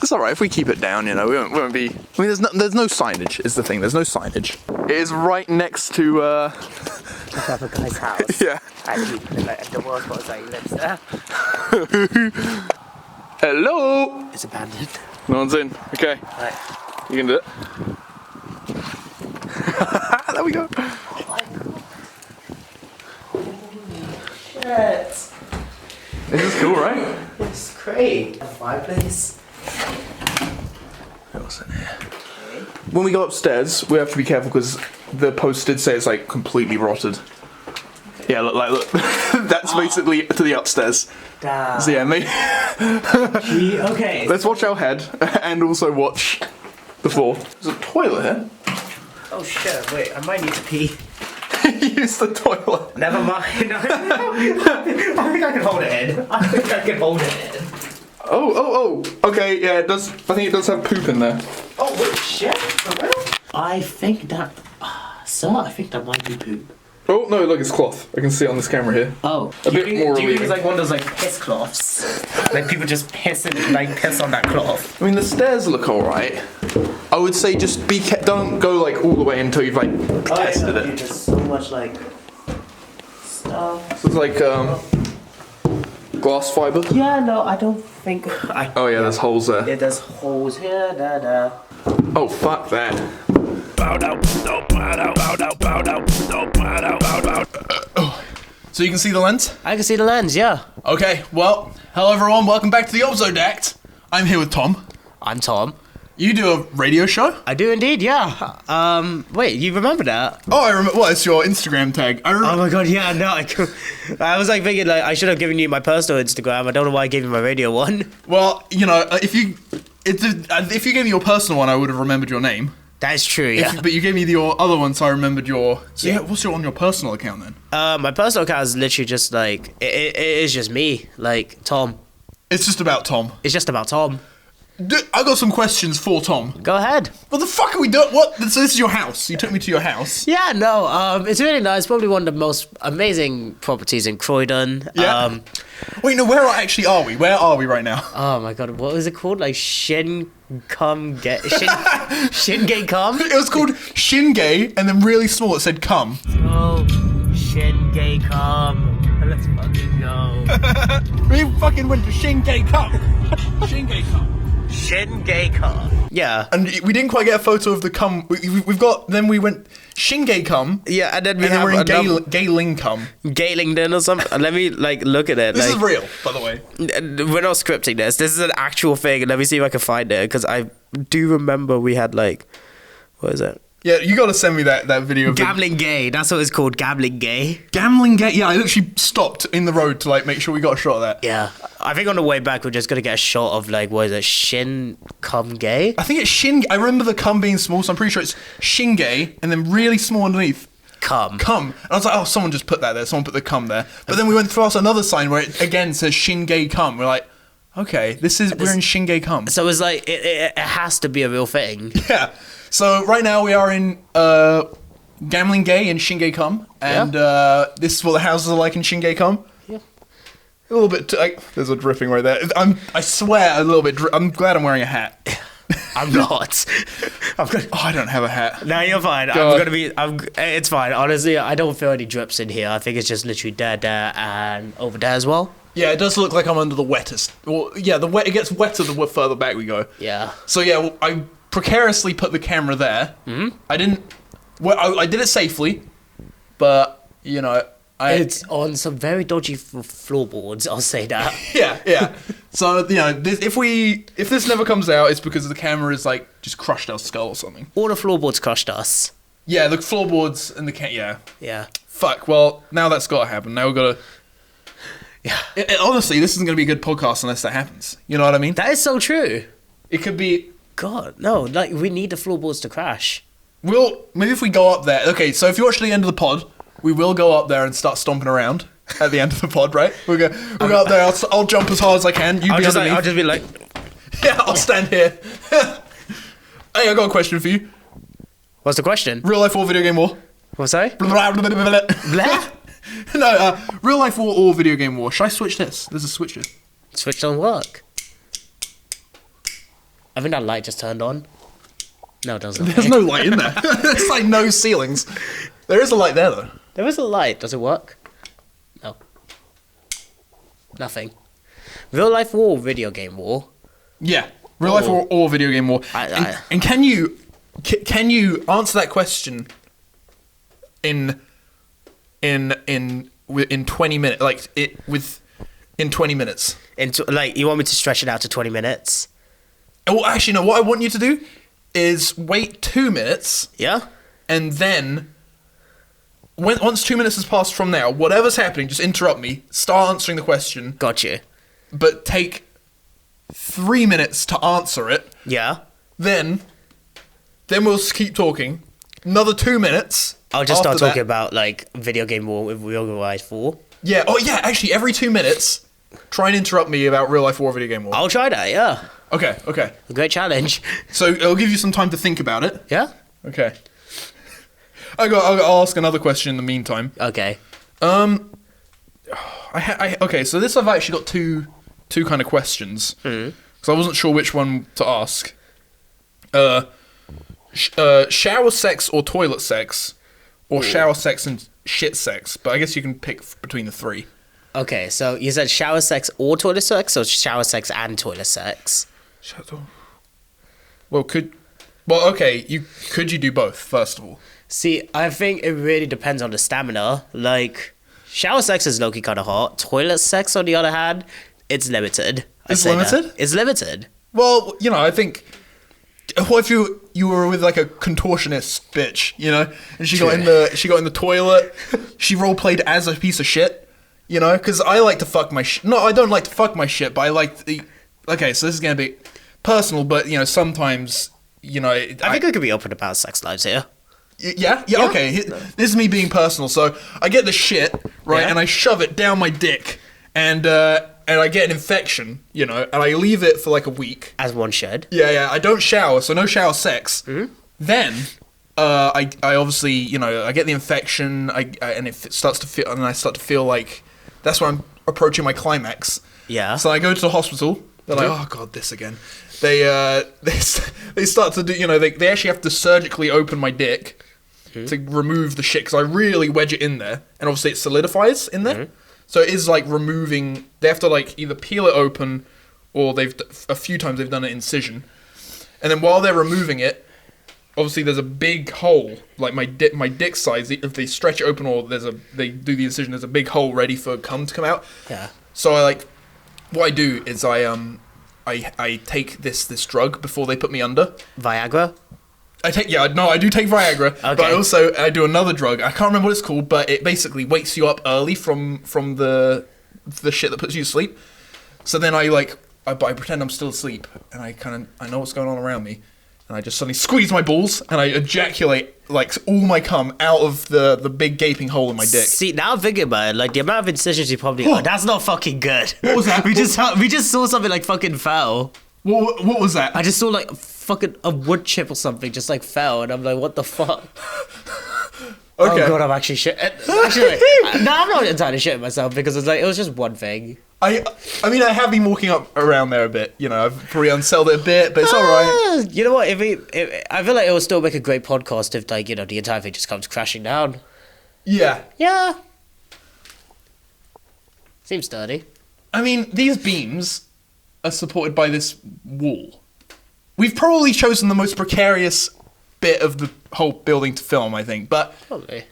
It's alright if we keep it down, you know, we won't be... I mean, there's no signage, is the thing, there's no signage. It is right next to, the other guy's house. Yeah. And the worst part is that he lives there. Hello! It's abandoned. No one's in. Okay. Right. You can do it. There we go. Shit. This is cool, right? It's great. A fireplace. What's in here? When we go upstairs, we have to be careful because the post did say it's like completely rotted. Yeah, look. That's basically to the upstairs. Damn. So yeah, maybe. Okay. Let's watch our head and also watch the floor. There's a toilet here. Oh shit, wait, I might need to pee. Use the toilet. Never mind. I think I can hold it in. Oh. Okay, yeah, it does. I think it does have poop in there. Oh, wait, shit? For real? I think that... sir, I think that might be poop. Oh, no, look, it's cloth. I can see it on this camera here. Oh. A bit more Do you think relieving. it's like one of those like piss cloths? Like people just piss on that cloth? I mean, the stairs look alright. I would say just don't go like all the way until you've like tested it. Dude, there's so much like stuff. So it's like glass fiber. Yeah, no, I don't think. Oh yeah, there's holes there. Yeah, there's holes here, there. Oh fuck that. So you can see the lens? I can see the lens, yeah. Okay, well, hello everyone, welcome back to the OBZODACT. I'm here with Tom. I'm Tom. You do a radio show? I do indeed, yeah. Wait, you remember that? Oh, I remember. Well, it's your Instagram tag. I remember. Oh my god, yeah, no, I was like thinking like I should have given you my personal Instagram. I don't know why I gave you my radio one. Well, you know, if you gave me your personal one, I would have remembered your name. That's true, yeah. But you gave me your other one, so I remembered your... So yeah, what's on your personal account then? My personal account is literally just like, it is just me, like, Tom. It's just about Tom. It's just about Tom. I got some questions for Tom. Go ahead. What the fuck are we doing? What? So this is your house. You took me to your house. Yeah, no, it's really nice. Probably one of the most amazing properties in Croydon. Yeah. Wait, no, where actually are we? Where are we right now? Oh my god, what was it called? Like Shingay Cum? It was called Shingay, and then really small it said come. Oh, Shingay Cum. Let's fucking go. We fucking went to Shingay Cum. Shingay Cum. Shingay Cum. Yeah. And we didn't quite get a photo of the cum. We've got. Then we went Shingay Cum. Yeah, and then we we're in Gayling Cum. Gaylingden or something. Let me like look at it. This like, is real, by the way. We're not scripting this. This is an actual thing. Let me see if I can find it because I do remember we had like, what is it? Yeah, you gotta send me that video of Gambling Gay. That's what it's called. Gambling Gay. Gambling Gay. Yeah, I literally stopped in the road to like make sure we got a shot of that. Yeah, I think on the way back we're just gonna get a shot of like, what is it? Shin Cum Gay. I think it's Shin. I remember the cum being small, so I'm pretty sure it's Shingay, and then really small underneath. Cum. And I was like, oh, someone just put that there. Someone put the cum there. But then we went across another sign where it again says Shingay Cum. We're like, okay, we're in Shingay Cum. So it's like it has to be a real thing. Yeah. So right now we are in Gambling Gay in Shingay Cum, and this is what the houses are like in Shingay Cum. Yeah. A little bit. There's a dripping right there. I swear, a little bit. I'm glad I'm wearing a hat. I'm not. I don't have a hat. No, you're fine. God. It's fine. Honestly, I don't feel any drips in here. I think it's just literally there, and over there as well. Yeah, it does look like I'm under the wettest. Well, yeah, it gets wetter the further back we go. Yeah. So yeah, I precariously put the camera there. Mm-hmm. I didn't. Well, I did it safely, but you know, it's on some very dodgy floorboards. I'll say that. Yeah. So you know, if this never comes out, it's because the camera is like just crushed our skull or something. All the floorboards crushed us. Yeah, the floorboards and the Yeah. Fuck. Well, now that's got to happen. Now we've got to. Yeah. Honestly, this isn't going to be a good podcast unless that happens. You know what I mean? That is so true. It could be. God, no. Like we need the floorboards to crash. Maybe if we go up there. Okay, so if you watch the end of the pod, we will go up there and start stomping around at the end of the pod, right? We'll go up there. I'll jump as hard as I can. You be underneath. I'll just be like. Yeah, I'll stand here. Hey, I got a question for you. What's the question? Real life or video game war? What's that? Blah, blah, blah, blah, blah. No, real life war or video game war. Should I switch this? There's a switcher. Switch don't work. I think that light just turned on. No, it doesn't. There's no light in there. There's like no ceilings. There is a light there though. There is a light. Does it work? No. Nothing. Real life war, video game war. Yeah, real life or video game war. And can you answer that question in 20 minutes? Like in 20 minutes. Like you want me to stretch it out to 20 minutes? Well, actually, no. What I want you to do is wait 2 minutes. Yeah. And then, once 2 minutes has passed from now, whatever's happening, just interrupt me. Start answering the question. Got you. But take 3 minutes to answer it. Yeah. Then we'll keep talking. Another 2 minutes. I'll just start talking about like video game war with real life war. Yeah. Oh yeah. Actually, every 2 minutes, try and interrupt me about real life war, video game war. I'll try that. Yeah. Okay. A great challenge. So it'll give you some time to think about it. Yeah. Okay. I'll ask another question in the meantime. Okay. Okay, so this I've actually got two kind of questions. Because I wasn't sure which one to ask. Shower sex or toilet sex, or shower sex and shit sex. But I guess you can pick between the three. Okay, so you said shower sex or toilet sex, or shower sex and toilet sex? Well, okay. Could you do both first of all? See, I think it really depends on the stamina. Like, shower sex is low-key kind of hot. Toilet sex, on the other hand, it's limited. It's limited? It's limited. Well, I think... What if you were with like a contortionist bitch, and she got in the toilet, she role-played as a piece of shit, because I like to fuck my shit. No, I don't like to fuck my shit, but I like the... Okay, so this is going to be personal, but, sometimes, I think we could be open about sex lives here. Yeah, okay. This is me being personal. So I get the shit, right, and I shove it down my dick, and I get an infection, and I leave it for like a week. As one should. Yeah. I don't shower, so no shower sex. Mm-hmm. Then, I obviously, I get the infection, and it starts to feel, and I start to feel like that's when I'm approaching my climax. Yeah. So I go to the hospital. They're like, oh god, this again. They start to do, they actually have to surgically open my dick to remove the shit, because I really wedge it in there, and obviously it solidifies in there. So it is like removing. They have to like either peel it open, or a few times they've done an incision, and then while they're removing it, obviously there's a big hole, like my dick size. If they stretch it open or they do the incision, there's a big hole ready for cum to come out. Yeah. So what I do is I take this drug before they put me under. Viagra? I do take Viagra, okay. But I do another drug. I can't remember what it's called, but it basically wakes you up early from the shit that puts you to sleep. So then I pretend I'm still asleep, and I know what's going on around me, and I just suddenly squeeze my balls, and I ejaculate like all my cum out of the big gaping hole in my dick. See, now I'm thinking about it, like the amount of incisions you probably that's not fucking good. What was that? we just saw something like fucking foul. What was that? I just saw like fucking a wood chip or something just like fell, and I'm like, what the fuck? Okay. Oh god, I'm actually shit. Actually, I'm not entirely shitting myself, because it was just one thing. I mean, I have been walking around there a bit. I've probably unselled it a bit, but it's all right. You know what? I feel like it will still make a great podcast if, like, the entire thing just comes crashing down. Yeah. Yeah. Seems sturdy. I mean, these beams are supported by this wall. We've probably chosen the most precarious bit of the whole building to film, I think. But probably.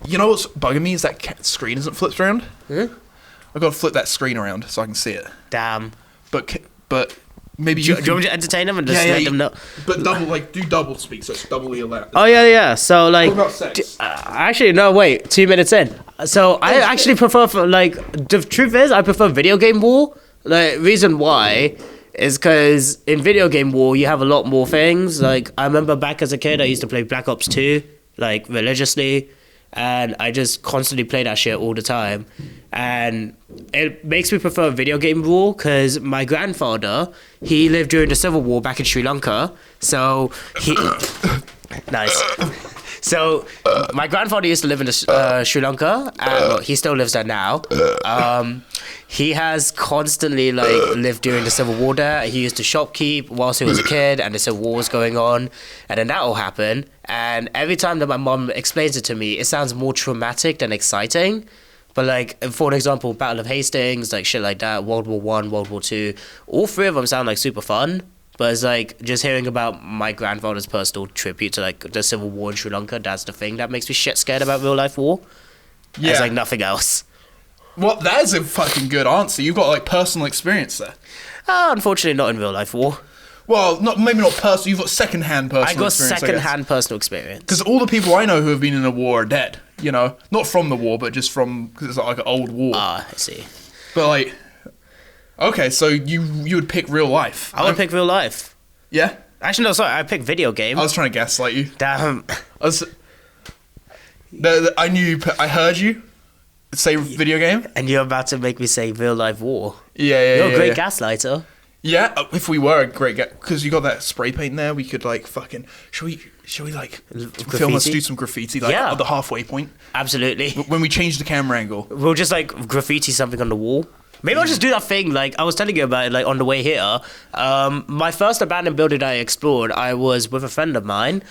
You know what's bugging me is that screen isn't flipped around. I've got to flip that screen around so I can see it. Damn. But maybe do you want me to entertain them and just let them know? But do double speak, so it's doubly allowed. Oh yeah. So like, what about sex? Actually, no. Wait, 2 minutes in. So I actually prefer the truth is I prefer video game war. Like, reason why is because in video game war you have a lot more things. Like, I remember back as a kid I used to play Black Ops 2 like religiously, and I just constantly play that shit all the time. And it makes me prefer video game war because my grandfather, he lived during the Civil War back in Sri Lanka, so he nice. So my grandfather used to live in Sri Lanka, and well, he still lives there now. He has constantly like lived during the Civil War there. He used to shopkeep whilst he was a kid, and the Civil War was going on, and then that all happened. And every time that my mom explains it to me, it sounds more traumatic than exciting. But like, for an example, Battle of Hastings, like shit like that, World War One, World War Two, all three of them sound like super fun. But it's like just hearing about my grandfather's personal tribute to like the Civil War in Sri Lanka. That's the thing that makes me shit scared about real life war. Yeah, it's like nothing else. Well, that is a fucking good answer. You've got like personal experience there. Unfortunately, not in real life war. Well, maybe not personal. You've got secondhand personal experience. I got secondhand personal experience. Because all the people I know who have been in a war are dead. You know, not from the war, but just from because it's like an old war. Ah, I see. But like. Okay, so you would pick real life. I would pick real life. Yeah? Actually, no, sorry. I picked video game. I was trying to gaslight you. Damn. I knew I heard you say video game. And you're about to make me say real life war. Yeah. You're a great gaslighter. Yeah, if we were a great because you got that spray paint there, we could like fucking. Should we like film us do some graffiti like at the halfway point? Absolutely. When we change the camera angle, we'll just like graffiti something on the wall. Maybe I'll just do that thing like I was telling you about it like on the way here. My first abandoned building I explored, I was with a friend of mine.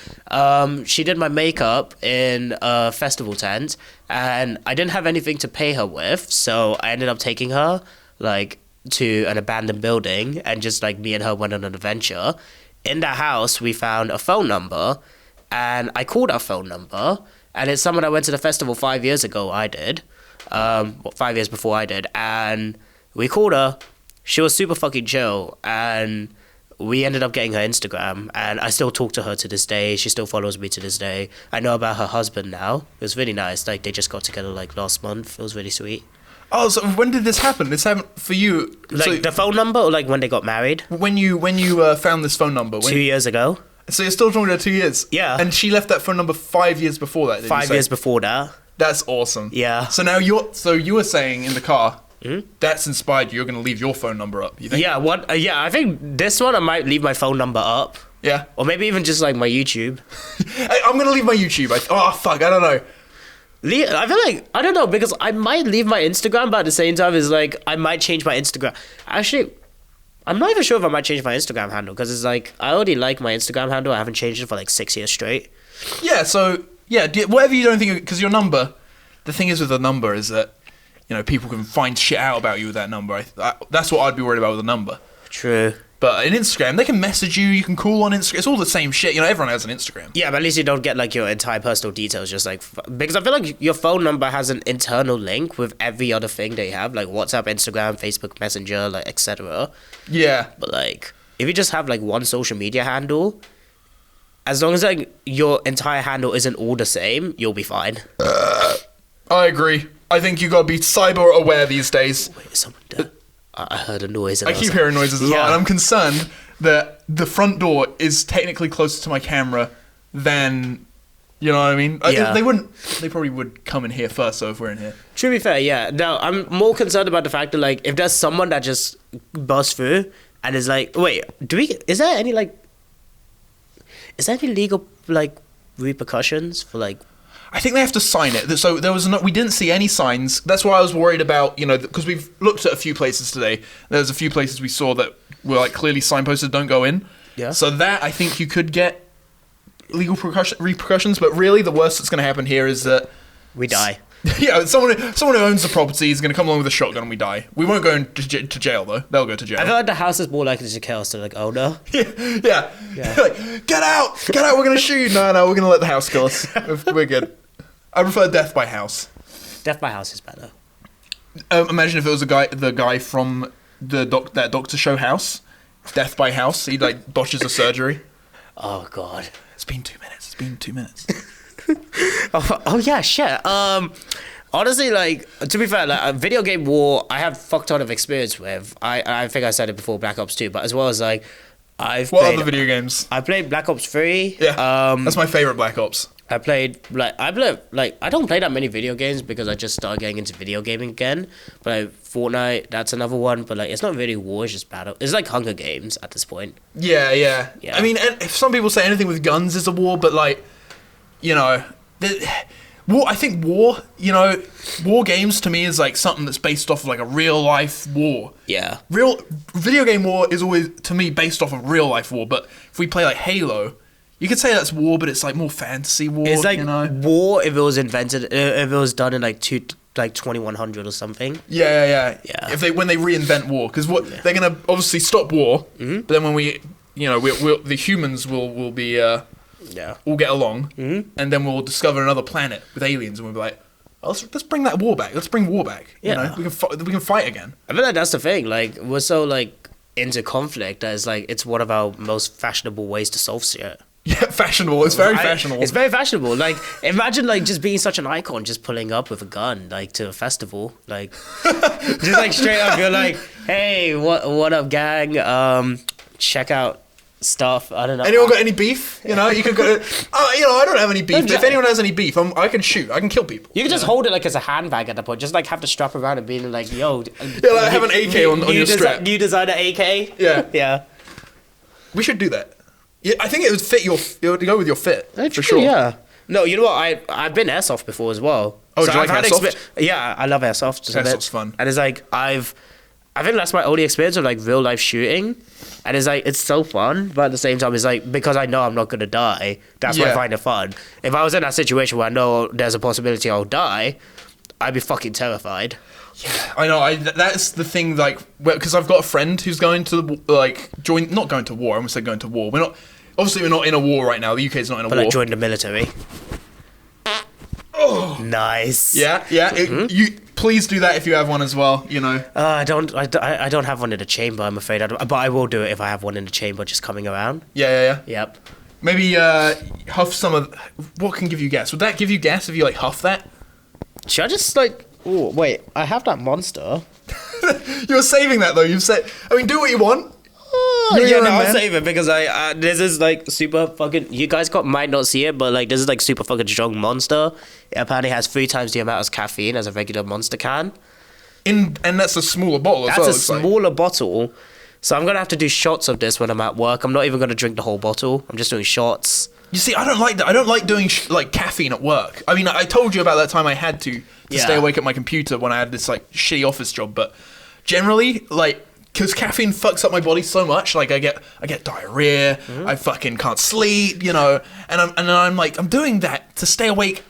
She did my makeup in a festival tent, and I didn't have anything to pay her with, so I ended up taking her like to an abandoned building, and just like me and her went on an adventure. In that house, we found a phone number, and I called our phone number, and it's someone I went to the festival 5 years ago. I did. 5 years before I did, and we called her. She was super fucking chill, and we ended up getting her Instagram, and I still talk to her to this day. She still follows me to this day. I know about her husband now. It was really nice. Like, they just got together like last month. It was really sweet. Oh, so when did this happen? This happened for you? Like so the phone number, or like when they got married? When you found this phone number? 2 years ago. So you're still talking to her 2 years? Yeah. And she left that phone number 5 years before that, did 5 years before that. That's awesome. Yeah. So now you were saying in the car, that's inspired you. You're going to leave your phone number up, you think? Yeah, yeah, I think this one I might leave my phone number up. Yeah. Or maybe even just like my YouTube. I'm going to leave my YouTube. I don't know. I feel like, I don't know, because I might leave my Instagram, but at the same time, it's like, I might change my Instagram. Actually, I'm not even sure if I might change my Instagram handle, because it's like, I already like my Instagram handle. I haven't changed it for like 6 years straight. Yeah, so, yeah, whatever you don't think, because your number, the thing is with a number is that, you know, people can find shit out about you with that number. That's what I'd be worried about with a number. True. But in Instagram, they can message you, you can call on Instagram. It's all the same shit. You know, everyone has an Instagram. Yeah, but at least you don't get like your entire personal details, just like, because I feel like your phone number has an internal link with every other thing they have, like WhatsApp, Instagram, Facebook Messenger, like etc. Yeah. But like, if you just have like one social media handle, as long as like your entire handle isn't all the same, you'll be fine. I agree. I think you gotta be cyber aware these days. Wait, is someone dead? I heard a noise. I keep hearing noises as well, and I'm concerned that the front door is technically closer to my camera than, you know what I mean? Yeah. They probably would come in here first, so if we're in here. To be fair, yeah. No, I'm more concerned about the fact that, like, if there's someone that just busts through and is like, wait, is there any legal, like, repercussions for, like... I think they have to sign it. So we didn't see any signs. That's why I was worried about, you know, because we've looked at a few places today. There's a few places we saw that were like clearly signposted, don't go in. Yeah. So that, I think you could get legal repercussions, but really the worst that's going to happen here is that... we die. Yeah, someone who owns the property is going to come along with a shotgun and we die. We won't go to jail, though. They'll go to jail. I feel like the house is more likely to kill us than, like, owner. Yeah. Like, get out, we're going to shoot you. No, we're going to let the house kill us. We're good. I prefer death by house. Death by house is better. Imagine if it was the guy from that Doctor Show House. Death by house. He, like, botches a surgery. Oh, God. It's been 2 minutes. oh yeah, shit. Honestly, like, to be fair, like, a video game war, I have fuck ton of experience with. I think I said it before, Black Ops 2, but as well as, like, What other video games? I played Black Ops 3. Yeah, that's my favorite Black Ops. I don't play that many video games because I just started getting into video gaming again. But like, Fortnite, that's another one. But like, it's not really war, it's just battle. It's like Hunger Games at this point. Yeah. I mean, if some people say anything with guns is a war, but like, you know, I think war games to me is like something that's based off of like a real life war. Yeah. Real video game war is always to me based off of real life war. But if we play like Halo, you could say that's war, but it's like more fantasy war. It's like you know? war if it was invented, if it was done in like 2100 or something. Yeah. Yeah. When they reinvent war, because they're gonna obviously stop war, but then when the humans will be all get along, and then we'll discover another planet with aliens, and we'll be like, oh, let's bring that war back. Let's bring war back. Yeah. You know, we can fight again. I feel like that's the thing. Like we're so like into conflict that it's like it's one of our most fashionable ways to solve shit. Yeah, fashionable. It's very fashionable. It's very fashionable. Like, imagine like just being such an icon, just pulling up with a gun, like to a festival, like just like straight up, you're like, hey, what up, gang? Check out stuff. I don't know. Anyone got any beef? You know, you could go. I don't have any beef. But if anyone has any beef, I can shoot. I can kill people. You can just hold it like as a handbag at that point. Just like have to strap around and being like, yo. Yeah, like have an AK on your strap. You design an AK? Yeah. Yeah. We should do that. Yeah, I think it would fit it would go with your fit for sure. Yeah. No, you know what? I've been airsoft before as well. Oh, do you like airsoft? Yeah, I love airsoft. Just Airsoft's fun. And it's like I think that's my only experience of like real life shooting, and it's like it's so fun, but at the same time it's like because I know I'm not gonna die, that's why I find it fun. If I was in that situation where I know there's a possibility I'll die, I'd be fucking terrified. Yeah, I know. That's the thing. Like, because I've got a friend who's going to not going to war. I almost said going to war. We're not in a war right now. The UK's not in a war. But I joined the military. Oh, nice. Yeah. You please do that if you have one as well. You know. I don't have one in the chamber. I'm afraid. But I will do it if I have one in the chamber just coming around. Yeah. Yep. Maybe huff some of. What can give you gas? Would that give you gas if you like huff that? Should I just like? Oh wait, I have that monster. You're saving that though. You've said. I mean, do what you want. I'll save it because this is like super fucking. You guys might not see it, but like this is like super fucking strong monster. It apparently has 3 times the amount of caffeine as a regular Monster can. And that's a smaller bottle as well. That's a smaller bottle. So I'm gonna have to do shots of this when I'm at work. I'm not even gonna drink the whole bottle. I'm just doing shots. You see, I don't like that. I don't like doing like caffeine at work. I mean, I told you about that time I had to stay awake at my computer when I had this like shitty office job. But generally, like, because caffeine fucks up my body so much, like I get diarrhea. I fucking can't sleep, you know. And I'm doing that to stay awake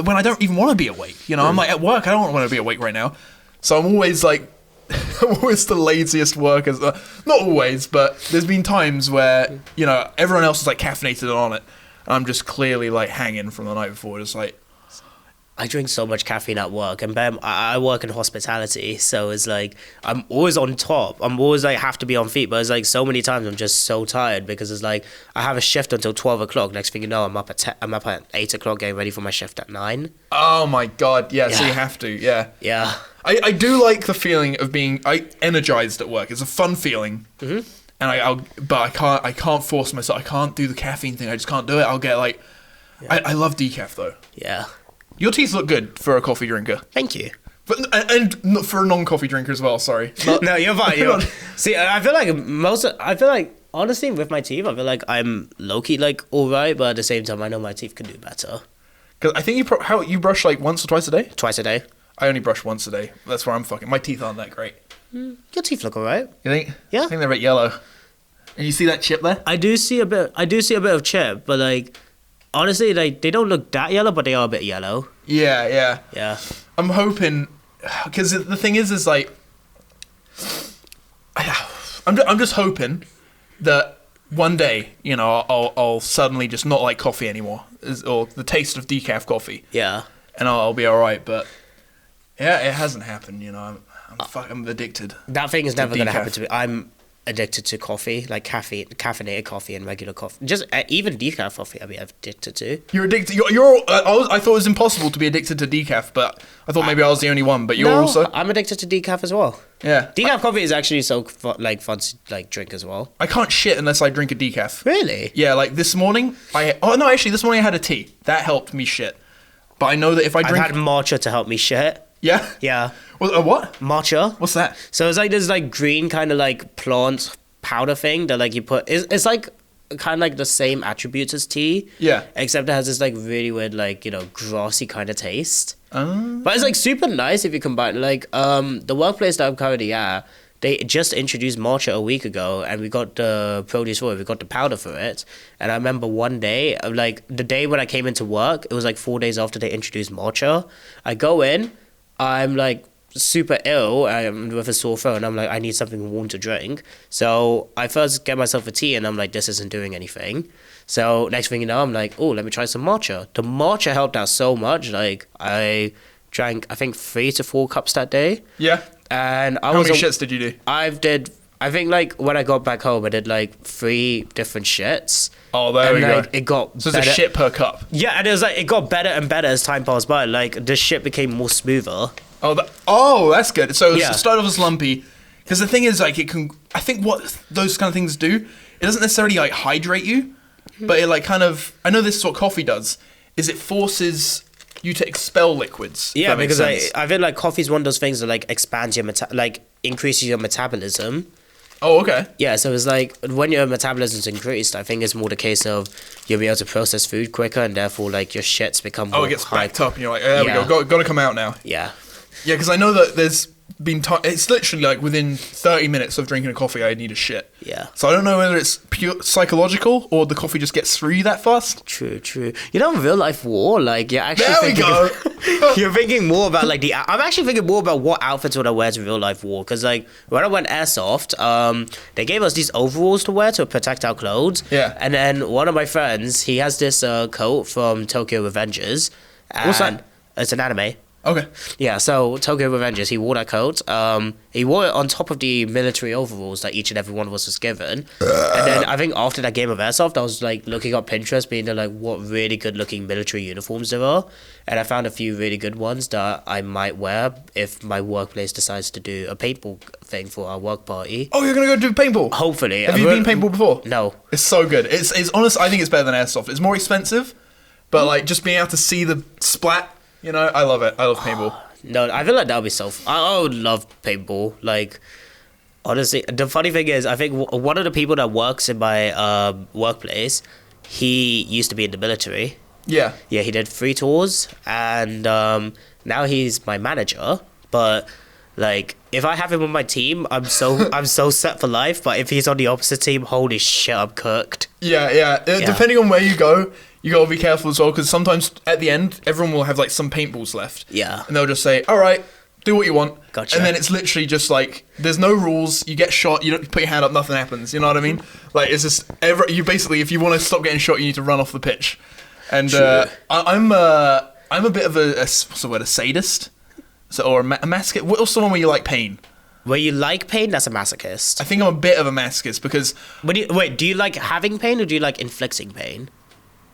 when I don't even want to be awake. You know, I'm like at work. I don't want to be awake right now. So I'm always like. I'm always the laziest worker. Not always, but there's been times where, you know, everyone else is like caffeinated on it. And I'm just clearly like hanging from the night before. Just like. I drink so much caffeine at work, and I work in hospitality, so it's like I'm always on top. I'm always like have to be on feet, but it's like so many times I'm just so tired because it's like I have a shift until 12 o'clock. Next thing you know, I'm up at 8 o'clock getting ready for my shift at 9. Oh my god, yeah. So you have to, yeah. Yeah. I do like the feeling of being energized at work. It's a fun feeling. Mm-hmm. And I can't force myself. I can't do the caffeine thing. I just can't do it. I'll get like, I love decaf though. Yeah. Your teeth look good for a coffee drinker. Thank you. And for a non-coffee drinker as well, sorry. No, you're fine. See, I feel like honestly with my teeth, I feel like I'm low-key like alright, but at the same time I know my teeth could do better. Because I think you brush like once or twice a day? Twice a day. I only brush once a day. That's where I'm fucking. My teeth aren't that great. Your teeth look alright. You think? Yeah. I think they're a bit yellow. And you see that chip there? I do see a bit of chip, but like honestly, like they don't look that yellow, but they are a bit yellow. Yeah. I'm hoping, because the thing is like, I'm just hoping that one day, you know, I'll suddenly just not like coffee anymore, or the taste of decaf coffee. Yeah. And I'll be all right, but yeah, it hasn't happened. You know, I'm addicted. That thing is never gonna happen to me. I'm addicted to coffee, like caffeinated coffee and regular coffee. Just even decaf coffee, I'm addicted to. You're addicted. I thought it was impossible to be addicted to decaf, but I thought maybe I was the only one. But you're also. I'm addicted to decaf as well. Yeah. Decaf coffee is actually so fun to like drink as well. I can't shit unless I drink a decaf. Really? Yeah, like this morning, this morning I had a tea. That helped me shit. But I know that if I drink... I've had matcha to help me shit. Yeah? Yeah. Well, what? Matcha. What's that? So it's like this like green kind of like plant powder thing that like you put... It's like kind of like the same attributes as tea. Yeah. Except it has this like really weird like, you know, grassy kind of taste. Oh. But it's like super nice if you combine like the workplace that I'm currently at. They just introduced matcha a week ago, and we got the produce for it. We got the powder for it. And I remember one day, like the day when I came into work, it was like 4 days after they introduced matcha. I go in, I'm like super ill, I'm with a sore throat, and I'm like, I need something warm to drink. So I first get myself a tea, and I'm like, this isn't doing anything. So next thing you know, I'm like, oh, let me try some matcha. The matcha helped out so much. Like I drank, I think 3 to 4 cups that day. Yeah. And How many shits did you do? I think like when I got back home, I did like 3 different shits. Oh, there we like, go. It got so better. it's a shit per cup. Yeah, and it was like it got better and better as time passed by. Like the shit became more smoother. That's good. So Yeah. it started off as lumpy, because the thing is, like, it can. I think what those kind of things do, it doesn't necessarily like hydrate you, but it like kind of. I know this is what coffee does. Is it forces you to expel liquids? Yeah, because sense. I feel like coffee is one of those things that like expands your like increases your metabolism. Oh, okay. Yeah, so it's like when your metabolism's increased, I think it's more the case of you'll be able to process food quicker, and therefore like your shits become more Oh, it gets backed up, and you're like, there Yeah. we go. Got to come out now. Yeah. Yeah, because I know that there's been time. It's literally like within 30 minutes of drinking a coffee, I need a shit. Yeah. So I don't know whether it's pure psychological or the coffee just gets through you that fast. True. You know, in real life war, like you're actually There we thinking go. you're thinking more about like I'm actually thinking more about what outfits would I wear to real life war, because like when I went airsoft, they gave us these overalls to wear to protect our clothes. Yeah. And then one of my friends, he has this coat from Tokyo Revengers. What's that? It's an anime. Okay. Yeah, so Tokyo Revengers, he wore that coat. He wore it on top of the military overalls that each and every one of us was given. And then I think after that game of Airsoft, I was like looking up Pinterest, being like what really good looking military uniforms there are. And I found a few really good ones that I might wear if my workplace decides to do a paintball thing for our work party. Oh, you're gonna go do paintball? Hopefully. Have you been paintball before? No. It's so good. It's honest. I think it's better than airsoft. It's more expensive, but like just being able to see the splat. You know, I love it. I love paintball. No, I feel like that would be so I would love paintball. Like, honestly, the funny thing is, I think one of the people that works in my workplace, he used to be in the military. Yeah. Yeah, he did 3 tours, and now he's my manager. But like, if I have him on my team, I'm so set for life. But if he's on the opposite team, holy shit, I'm cooked. Yeah. Depending on where you go, you gotta be careful as well, because sometimes at the end, everyone will have like some paintballs left. Yeah. And they'll just say, all right, do what you want. Gotcha. And then it's literally just like, there's no rules. You get shot, you don't put your hand up, nothing happens. You know what I mean? Like, it's just, you basically, if you want to stop getting shot, you need to run off the pitch. And I'm a bit of what's the word, a sadist? So, or a masochist. What's the one where you like pain? Where you like pain, that's a masochist. I think I'm a bit of a masochist because... Do you like having pain or do you like inflicting pain?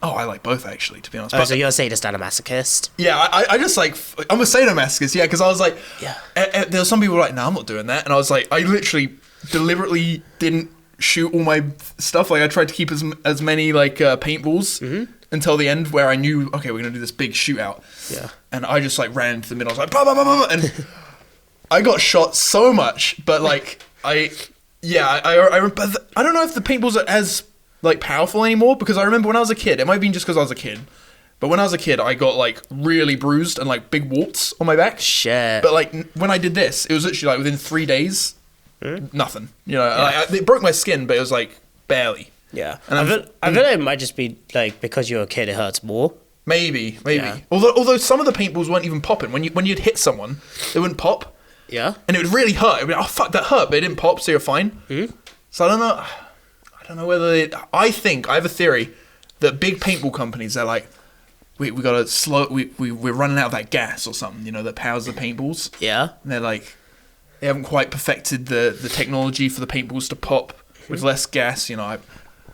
Oh, I like both, actually, to be honest. Oh, so you're a sadist and a masochist? Yeah, I just like... I'm a sadomasochist, yeah, because I was like... Yeah. There were some people who were like, no, I'm not doing that. And I was like, I literally deliberately didn't shoot all my stuff. Like, I tried to keep as many, like, paintballs until the end where I knew, okay, we're going to do this big shootout. Yeah. And I just, like, ran into the middle. I was like, blah, blah, blah, blah, blah, and I got shot so much, but, like, I don't know if the paintballs are as... like powerful anymore, because I remember when I was a kid, it might have been just because I was a kid, but when I was a kid I got like really bruised and like big warts on my back. Shit. But like when I did this, it was literally like within 3 days, nothing. You know, it broke my skin, but it was like barely. Yeah. And I feel like it might just be like because you're a kid, it hurts more. Maybe. Yeah. Although some of the paintballs weren't even popping. When you'd hit someone, they wouldn't pop. Yeah. And it would really hurt. It'd be like, oh fuck, that hurt, but it didn't pop, so you're fine. So I don't know. I don't know whether I have a theory that big paintball companies, they're like, we gotta slow, we're running out of that gas or something, you know, that powers the paintballs. Yeah. And they're like, they haven't quite perfected the technology for the paintballs to pop with less gas. You know, I've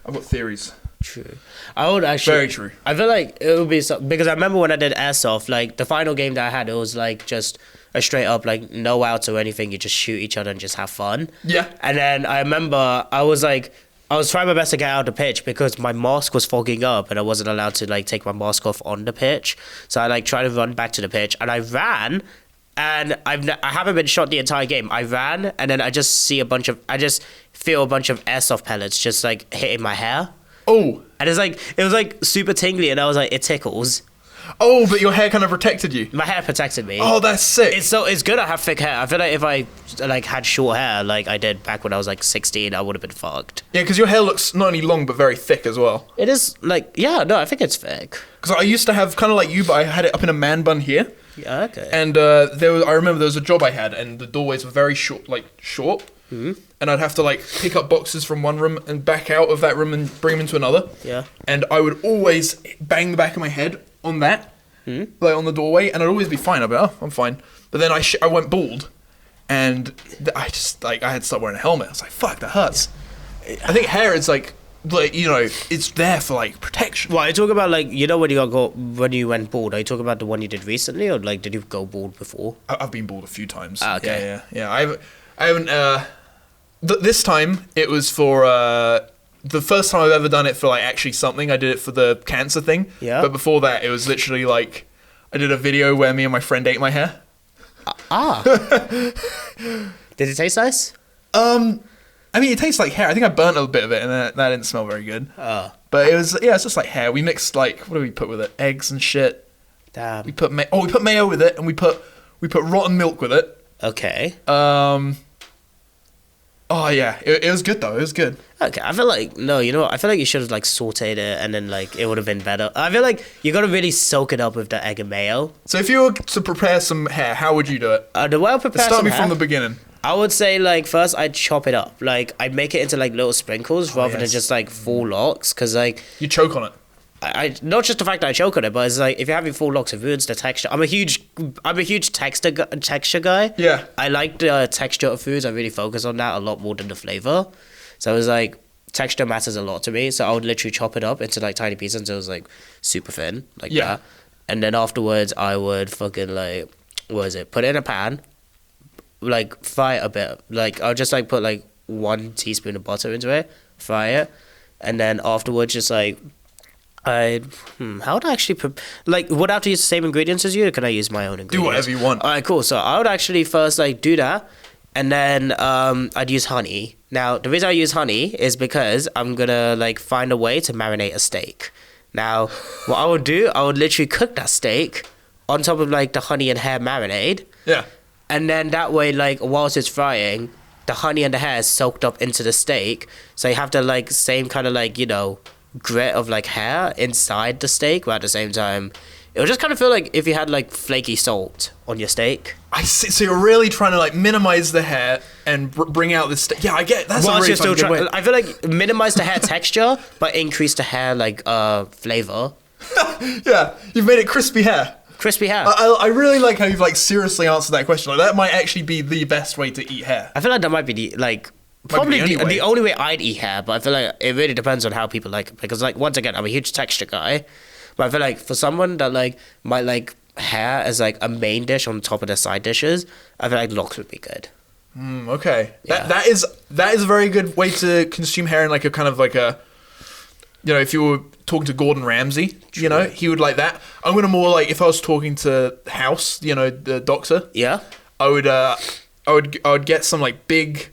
got theories. True. I would actually. Very true. I feel like it would be because I remember when I did airsoft, like the final game that I had, it was like just a straight up like no outs or anything. You just shoot each other and just have fun. Yeah. And then I remember I was trying my best to get out of the pitch because my mask was fogging up and I wasn't allowed to like take my mask off on the pitch. So I like tried to run back to the pitch and I ran, and I haven't been shot the entire game. I ran and then I just feel a bunch of airsoft pellets just like hitting my hair. Oh. And it was like super tingly, and I was like, it tickles. Oh, but your hair kind of protected you. My hair protected me. Oh, that's sick. It's good I have thick hair. I feel like if I like had short hair like I did back when I was like 16, I would have been fucked. Yeah, because your hair looks not only long but very thick as well. It is like, yeah, no, I think it's thick. Because I used to have kind of like you, but I had it up in a man bun here. Yeah, okay. And I remember there was a job I had, and the doorways were very short, Mm-hmm. and I'd have to like pick up boxes from one room and back out of that room and bring them into another. Yeah. And I would always bang the back of my head on that, like on the doorway, and I'd always be fine. I'd be, oh, I'm fine. But then I went bald, and I just like I had to start wearing a helmet. I was like, fuck, that hurts. I think hair is like you know, it's there for like protection. Well, are you talking about like, you know, when you went bald? Are you talking about the one you did recently, or like did you go bald before? I've been bald a few times. Ah, okay. Yeah. I haven't. This time it was for the first time I've ever done it for like actually something. I did it for the cancer thing. Yeah. But before that, it was literally like I did a video where me and my friend ate my hair. Did it taste nice? I mean, it tastes like hair. I think I burnt a bit of it, and that didn't smell very good. But it was, it's just like hair. We mixed like, what do we put with it? Eggs and shit. Damn. We put mayo with it, and we put rotten milk with it. Okay. Oh yeah, it was good though. It was good. Okay, I feel like, no, you know what? I feel like you should have like sauteed it, and then like it would have been better. I feel like you gotta really soak it up with the egg and mayo. So if you were to prepare some hair, how would you do it? The way I prepare Start some me hair, from the beginning. I would say like first I'd chop it up. Like I'd make it into like little sprinkles rather than yes. just like full locks, because like You choke on it. I not just the fact that I choke on it, but it's like if you're having full locks, it ruins the texture. I'm a huge texture guy. Yeah. I like the texture of foods. I really focus on that a lot more than the flavor. So it was like texture matters a lot to me. So I would literally chop it up into like tiny pieces until it was like super thin, like that. And then afterwards, I would fucking like, put it in a pan, like fry it a bit. Like I'll just like put like 1 teaspoon of butter into it, fry it, and then afterwards just like. How would I actually like, would I have to use the same ingredients as you, or can I use my own ingredients? Do whatever you want. Alright, cool. So I would actually first like do that, and then I'd use honey. Now the reason I use honey is because I'm gonna like find a way to marinate a steak. Now what I would do, I would literally cook that steak on top of like the honey and hair marinade. Yeah. And then that way, like whilst it's frying, the honey and the hair is soaked up into the steak, so you have the like same kind of like, you know, grit of like hair inside the steak, but at the same time it'll just kind of feel like if you had like flaky salt on your steak. I see. So you're really trying to like minimize the hair and bring out this. Yeah, I get that's a really fun good way. I feel like minimize the hair texture but increase the hair like flavor. Yeah, you've made it crispy hair. Crispy hair. I really like how you've like seriously answered that question. Like that might actually be the best way to eat hair. I feel like that might be the like. Probably the only way I'd eat hair, but I feel like it really depends on how people like it. Because like once again, I'm a huge texture guy, but I feel like for someone that like might like hair as like a main dish on top of their side dishes, I feel like locks would be good. Okay, Yeah. that is a very good way to consume hair in like a kind of like a, you know, if you were talking to Gordon Ramsay, you know, he would like that. I'm gonna more like if I was talking to House, you know, the doctor. Yeah. I would get some like big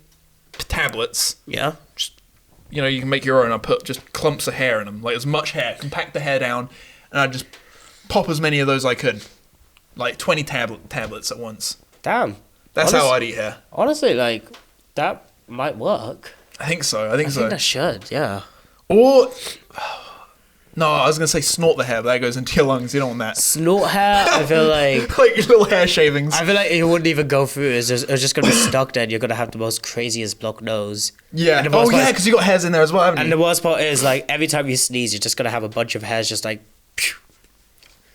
tablets. Yeah. Just, you know, you can make your own. I put just clumps of hair in them, like as much hair, compact the hair down, and I'd just pop as many of those as I could, like 20 tablets at once. Damn. That's how I'd eat hair. Honestly, like that might work. I think so. I I think that should. Yeah. Or no, I was gonna say snort the hair, but that goes into your lungs. You don't want that. Snort hair. I feel like. Like your little hair shavings. I feel like it wouldn't even go through. It's just gonna be stuck there. You're gonna have the most craziest blocked nose. Yeah. And the worst part is- because you got hairs in there as well, haven't And you? the worst part is like every time you sneeze, you're just gonna have a bunch of hairs just like. Phew.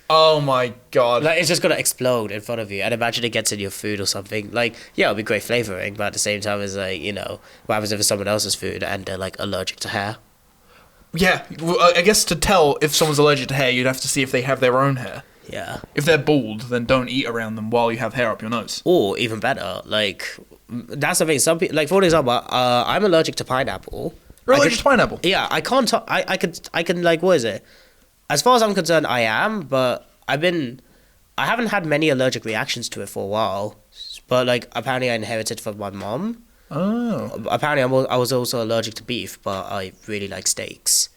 Oh my god. Like it's just gonna explode in front of you, and imagine it gets in your food or something. Like, yeah, it'll be great flavoring, but at the same time, it's like, you know, what happens if it's someone else's food and they're like allergic to hair? Yeah. Well, I guess to tell if someone's allergic to hair, you'd have to see if they have their own hair. Yeah. If they're bald, then don't eat around them while you have hair up your nose. Or even better, like that's the thing. Some people, like for example, I'm allergic to pineapple. You're allergic to pineapple? Yeah, I can't. I can like, what is it? As far as I'm concerned, I am, but I haven't had many allergic reactions to it for a while. But like, apparently, I inherited from my mom. Oh. Apparently, I was also allergic to beef, but I really like steaks.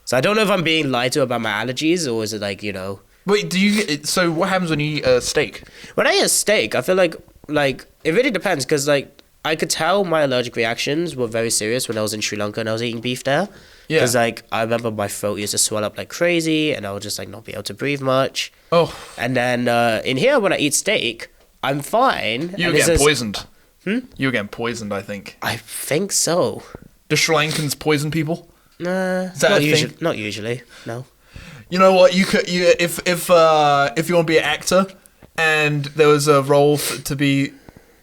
So I don't know if I'm being lied to about my allergies or is it like, you know. Wait, so what happens when you eat steak? When I eat a steak, I feel like it really depends because like I could tell my allergic reactions were very serious when I was in Sri Lanka and I was eating beef there. Yeah. Because like I remember my throat used to swell up like crazy and I would just like not be able to breathe much. Oh. And then in here when I eat steak, I'm fine. You were getting poisoned. You were getting poisoned, I think. I think so. Do Sri Lankans poison people? Nah, Is that not a usually. thing? Not usually. No. You know what? If you want to be an actor, and there was a role to be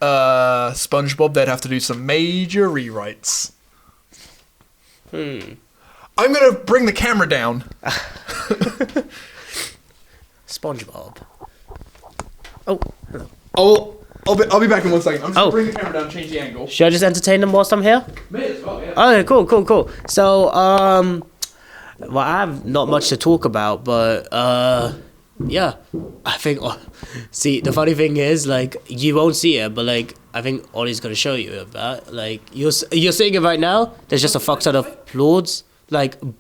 SpongeBob, they'd have to do some major rewrites. I'm gonna bring the camera down. SpongeBob. Oh, hello. I'll be back in 1 second. I'm just gonna Oh. bring the camera down, change the angle. Should I just entertain them whilst I'm here? May as well, yeah. Okay, cool. So, well, I have not much to talk about, but yeah, I think. See, the funny thing is, like, you won't see it, but like, I think Ollie's gonna show you of that. Like, you're seeing it right now. There's just a fuck ton of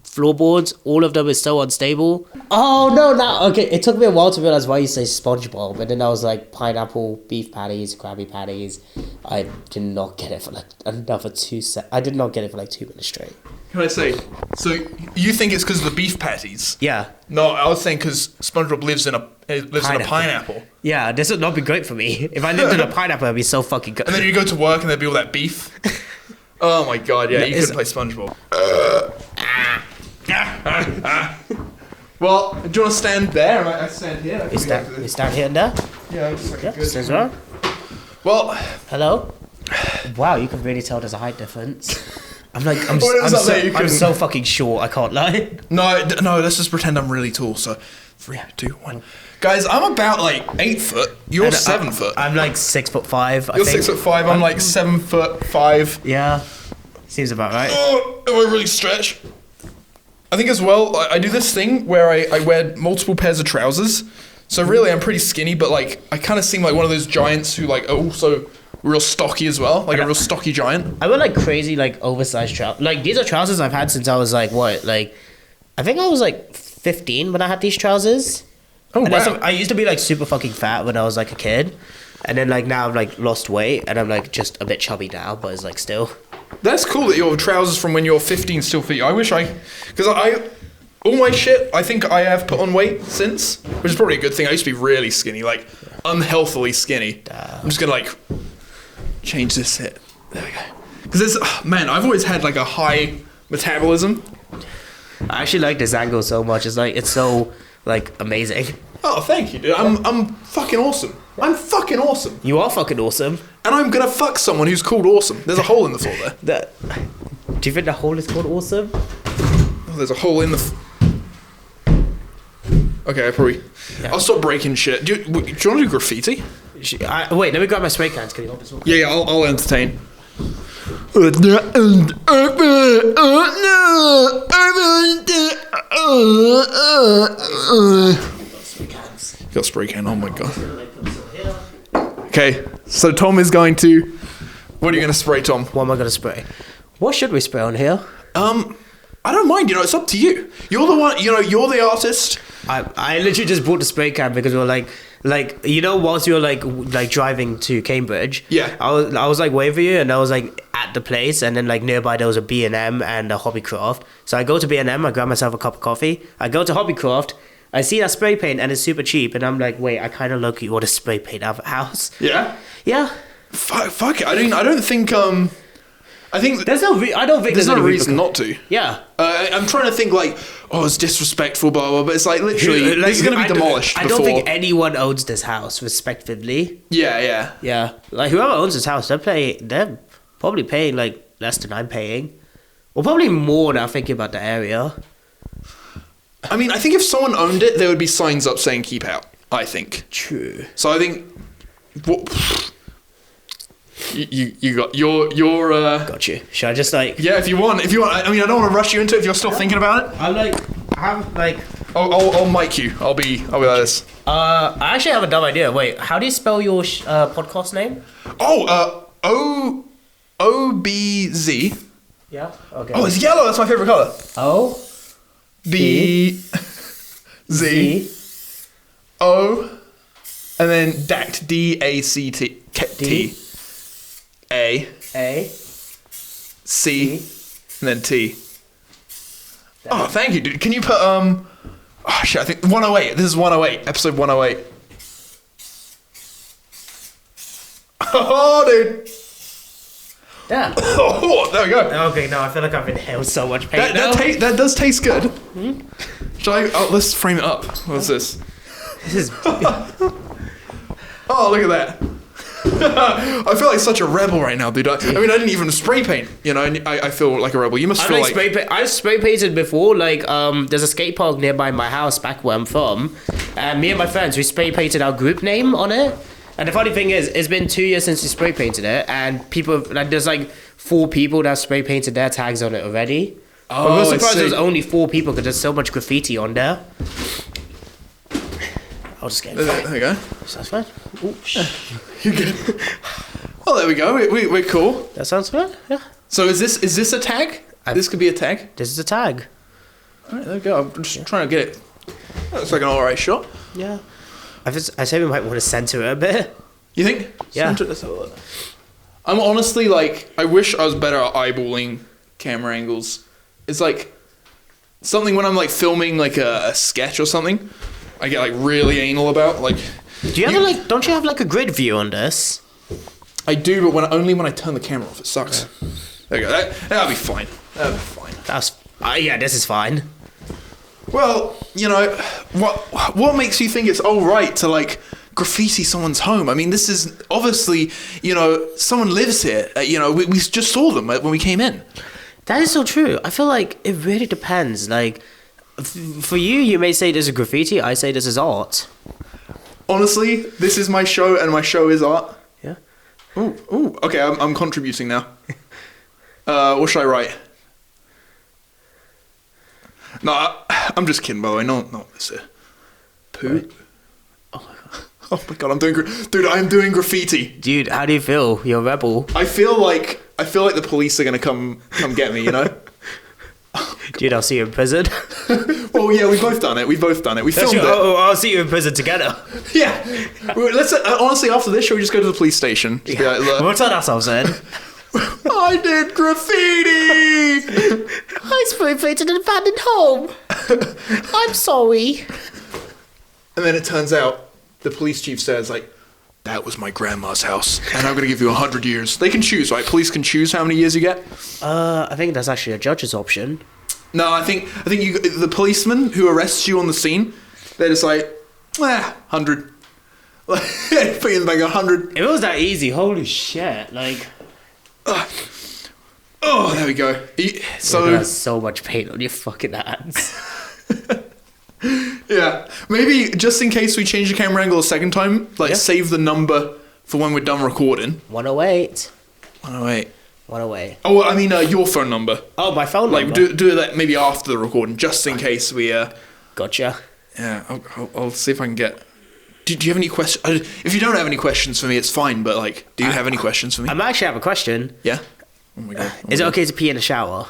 floorboards. All of them is so unstable. Oh no! Okay. It took me a while to realize why you say SpongeBob, and then I was like pineapple, beef patties, Krabby Patties. I did not get it for like another 2 seconds. I did not get it for like 2 minutes straight. Can I say? So you think it's because of the beef patties? Yeah. No, I was saying because SpongeBob lives in a pineapple. Yeah, this would not be great for me. If I lived in a pineapple, it'd be so fucking good. And then you go to work and there'd be all that beef. Oh my god, yeah, you couldn't play SpongeBob. Well, do you want to stand there? I stand here. You stand here and there? Yeah, looks like a good. Stands well. Well, Hello? Wow, you can really tell there's a height difference. I'm When it was up there, you I'm couldn't. so fucking short, I can't lie. no, let's just pretend I'm really tall. So, 3, 2, 1. Guys, I'm about like 8 foot. You're 7 foot. I'm like 6'5". You're 6'5". I'm like 7'5". Yeah. Seems about right. Oh, am I really stretch? I think as well, I do this thing where I wear multiple pairs of trousers. So really, I'm pretty skinny, but like I kind of seem like one of those giants who like are also real stocky as well, like a real stocky giant. I wear like crazy like oversized trousers. Like these are trousers I've had since I was like what? Like I think I was like 15 when I had these trousers. Oh, And wow. I used to be like super fucking fat when I was like a kid. And then like now I've like lost weight and I'm like just a bit chubby now, but it's like still. That's cool that your trousers from when you're 15 still fit you. I wish because all my shit, I think I have put on weight since, which is probably a good thing. I used to be really skinny, like unhealthily skinny. I'm just gonna like change this hit. There we go. Because man, I've always had like a high metabolism. I actually like this angle so much. It's like it's so like amazing. Oh, thank you, dude. I'm fucking awesome. I'm fucking awesome. You are fucking awesome. And I'm gonna fuck someone who's called awesome. There's a hole in the floor there. Do you think the hole is called awesome? Oh, there's a hole in the. Okay, I probably. Yeah. I'll stop breaking shit. Do you want to do graffiti? Wait, let me grab my spray cans. Can you hold this one? Yeah, I'll entertain. Got spray can. Oh my god. Okay, so Tom is going to. What are you going to spray, Tom? What am I gonna spray? What should we spray on here? I don't mind. You know, it's up to you. You're the one. You know, you're the artist. I literally just bought the spray can because we were like you know whilst you were like driving to Cambridge. Yeah. I was like waiting for you and I was like at the place and then like nearby there was a B&M and a Hobbycraft. So I go to B&M, I grab myself a cup of coffee. I go to Hobbycraft. I see that spray paint and it's super cheap and I'm like, wait, I kind of low-key want to spray paint our house. Yeah. Yeah. Fuck it. I don't think. I think There's no. I don't think there's no any reason not to. Yeah. I'm trying to think like, oh, it's disrespectful, blah blah. But it's like literally, Like, it's going to be demolished. I before. don't think anyone owns this house respectively. Yeah. Yeah, like whoever owns this house, they're probably paying like less than I'm paying, or probably more now thinking about the area. I mean, I think if someone owned it, there would be signs up saying "keep out." I think. True. So I think. What, you got your Got you. Should I just like? yeah, if you want. I mean, I don't want to rush you into it if you're still thinking about it. I'm like. I'll mic you. I'll be like this. I actually have a dumb idea. Wait, how do you spell your podcast name? Oh, OBZ. Yeah. Okay. Oh, it's yellow. That's my favorite color. O B Z O, and then DACT, D-A-C-T, T, A, C, and then T. Oh, thank you, dude. Can you put, oh shit, I think 108. This is 108, episode 108. Oh, dude. Yeah. Oh, there we go. Okay, no, I feel like I've inhaled so much paint That does taste good. Shall I? Oh, let's frame it up. What's this? This is... Oh, look at that. I feel like such a rebel right now, dude. I mean, I didn't even spray paint. You know, I feel like a rebel. You must feel like... I've spray painted before. Like, there's a skate park nearby my house back where I'm from. And me and my friends, we spray painted our group name on it. And the funny thing is, it's been 2 years since we spray painted it. And people, like, there's like 4 people that spray painted their tags on it already. Oh, but we're surprised there's only 4 people because there's so much graffiti on there. I'll just get it. There you go. Sounds fine. Oops. You're good. Well, there we go. We're cool. That sounds fine. Yeah. So is this a tag? This could be a tag. This is a tag. All right, there we go. I'm just trying to get it. That looks like an alright shot. Yeah. I say we might want to center it a bit. You think? Yeah. Center it, let's have a look. I'm honestly like, I wish I was better at eyeballing camera angles. It's like something when I'm like filming like a sketch or something, I get like really anal about. Like, do you ever like? Don't you have like a grid view on this? I do, but only when I turn the camera off. It sucks. Yeah. There you go. That'll be fine. That'll be fine. Yeah, this is fine. Well, you know, what makes you think it's all right to like graffiti someone's home? I mean, this is obviously, you know, someone lives here. You know, we just saw them when we came in. That is so true. I feel like it really depends. Like, for you may say this is graffiti. I say this is art. Honestly, this is my show, and my show is art. Yeah. Ooh. Okay, I'm contributing now. What should I write? No, I'm just kidding, by the way. No, this is poop. Right. Oh my god, I'm doing graffiti. Dude, how do you feel? You're a rebel. I feel like the police are gonna come get me, you know? Dude, I'll see you in prison. Well, yeah, we've both done it. We filmed it. I'll see you in prison together. Yeah. Let's honestly, after this, shall we just go to the police station? Just be like, we'll turn ourselves in. I did graffiti! I spray painted an abandoned home. I'm sorry. And then it turns out the police chief says, like, that was my grandma's house, and I'm going to give you 100 years. They can choose, right? Police can choose how many years you get. I think that's actually a judge's option. No, I think the policeman who arrests you on the scene, they're just like, 100. Like, put you in like 100. If it was that easy, holy shit, like... Oh, there we go. So there's so much paint on your fucking hands. Yeah, maybe just in case we change the camera angle a second time, like save the number for when we're done recording. 108. 108. 108. Oh, well, I mean your phone number. Oh, my phone number. Like do that maybe after the recording, just in case we. Gotcha. Yeah, I'll see if I can get. Do you have any questions? If you don't have any questions for me, it's fine. But like, do you have any questions for me? I might actually have a question. Yeah. Oh my god. Is it okay to pee in the shower?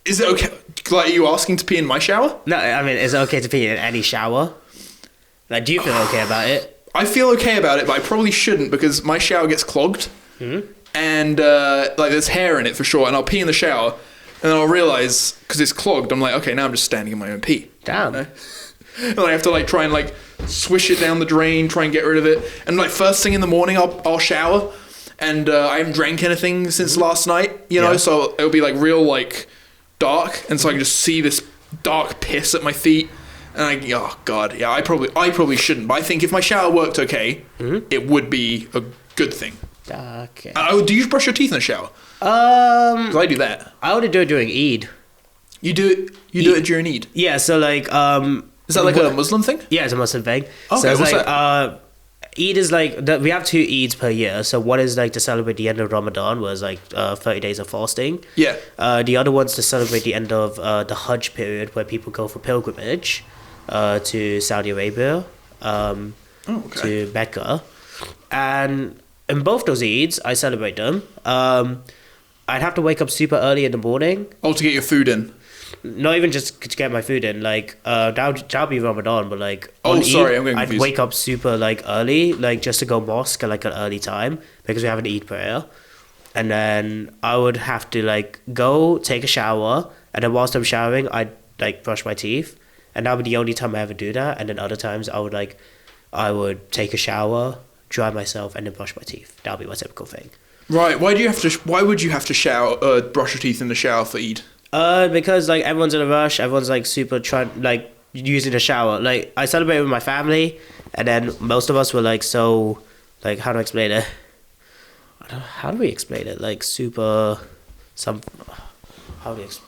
Is it okay? Like, are you asking to pee in my shower? No, I mean, is it okay to pee in any shower? Like, do you feel okay about it? I feel okay about it, but I probably shouldn't because my shower gets clogged. And like there's hair in it for sure, and I'll pee in the shower, and then I'll realize because it's clogged, I'm like, okay, now I'm just standing in my own pee. Damn. You know? And I have to like try and like swish it down the drain, try and get rid of it, and like first thing in the morning I'll shower, and I haven't drank anything since last night, you know, so it'll be like real like dark, and so I can just see this dark piss at my feet, and oh god, yeah, I probably shouldn't, but I think if my shower worked okay, it would be a good thing. Okay. Do you brush your teeth in the shower? 'Cause I do that. I only do it during Eid. You do it during Eid? Yeah, so like is that like a Muslim thing? Yeah, it's a Muslim thing. Okay, so it's what's like that? Eid is like we have 2 Eids per year. So one is like to celebrate the end of Ramadan, where it's like 30 days of fasting. Yeah. The other one's to celebrate the end of the Hajj period, where people go for pilgrimage to Saudi Arabia, to Mecca, and in both those Eids, I celebrate them. I'd have to wake up super early in the morning. Oh, to get your food in. not even just to get my food in, like that'll be Ramadan, but like Oh, on sorry, Eid, I'm getting I'd confused. wake up super like early, like just to go mosque at like an early time because we have an Eid prayer, and then I would have to like go take a shower, and then whilst I'm showering, I'd like brush my teeth, and that would be the only time I ever do that. And then other times I would take a shower, dry myself, and then brush my teeth. That would be my typical thing. Right. Why would you have to shower, brush your teeth in the shower for Eid? Because like everyone's in a rush, everyone's like super trying, like using the shower. Like I celebrate with my family, and then most of us were like so, like how do I explain it? How do we explain it? Like super,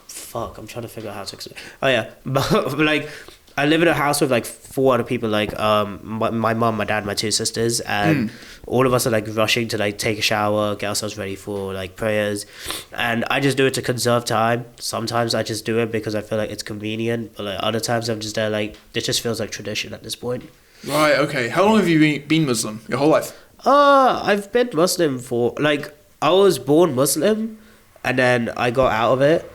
fuck, I'm trying to figure out how to explain. Oh yeah, but like I live in a house with like 4 other people, like my mom, my dad, my 2 sisters, and all of us are like rushing to like take a shower, get ourselves ready for like prayers, and I just do it to conserve time. Sometimes I just do it because I feel like it's convenient, but like other times I'm just there like it just feels like tradition at this point. Right. Okay. How long have you been Muslim? Your whole life? I've been Muslim for like I was born Muslim, and then I got out of it.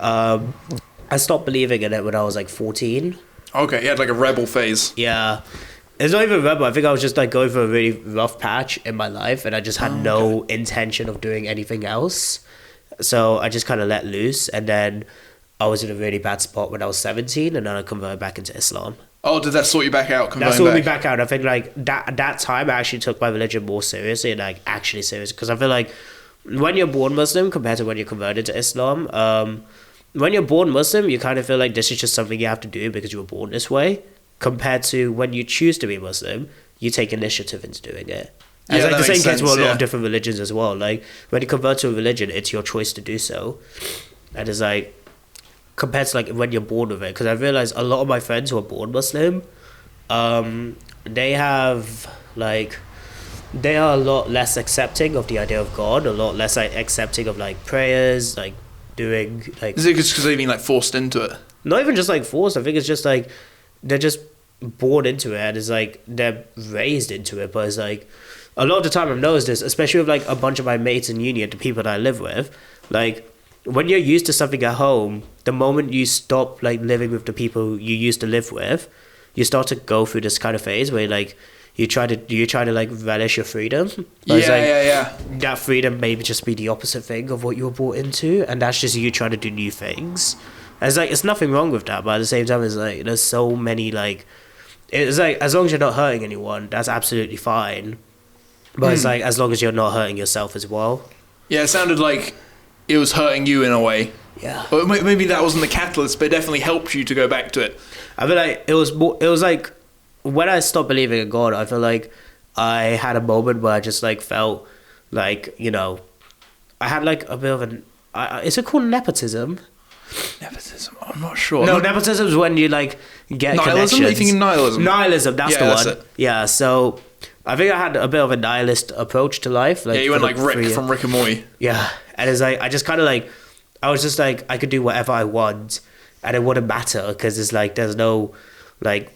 I stopped believing in it when I was like 14. Okay, you had like a rebel phase. Yeah. It's not even rebel. I think I was just like going through a really rough patch in my life, and I just had no intention of doing anything else. So I just kind of let loose, and then I was in a really bad spot when I was 17, and then I converted back into Islam. Oh, did that sort you back out? That sorted me back out. I think like that time I actually took my religion more seriously, and like actually serious, because I feel like when you're born Muslim compared to when you're converted to Islam, when you're born Muslim, you kind of feel like this is just something you have to do because you were born this way. Compared to when you choose to be Muslim, you take initiative into doing it. And Yeah, it's like the that same makes case with a sense, lot yeah. of different religions as well. Like when you convert to a religion, it's your choice to do so. And it's like compared to like when you're born with it, because I realized a lot of my friends who are born Muslim, they are a lot less accepting of the idea of God, a lot less like accepting of like prayers, like doing like. Is it just because they've been like forced into it? Not even just like forced. I think it's just like they're just born into it, and it's like they're raised into it. But it's like a lot of the time I've noticed this, especially with like a bunch of my mates in uni and the people that I live with, like when you're used to something at home, the moment you stop like living with the people you used to live with, you start to go through this kind of phase where like you try to like relish your freedom. But it's like, Yeah. that freedom may just be the opposite thing of what you were brought into, and that's just you trying to do new things. And it's like it's nothing wrong with that, but at the same time it's like there's so many like it's like as long as you're not hurting anyone, that's absolutely fine. But it's like as long as you're not hurting yourself as well. Yeah, it sounded like it was hurting you in a way. Yeah. But maybe that wasn't the catalyst, but it definitely helped you to go back to it. I feel like it was like when I stopped believing in God, I feel like I had a moment where I just like felt like, you know, I had like a bit of an is it called nepotism? Nepotism? I'm not sure. No, nepotism is when you like get Nihilism? connections. Are you thinking nihilism? Nihilism, that's Yeah, the that's one. it. Yeah, so I think I had a bit of a nihilist approach to life. Like, Yeah, you went for like the Rick 3 years. from Rick and Morty. Yeah, and it's like I just kind of like I was just like I could do whatever I want, and it wouldn't matter because it's like there's no like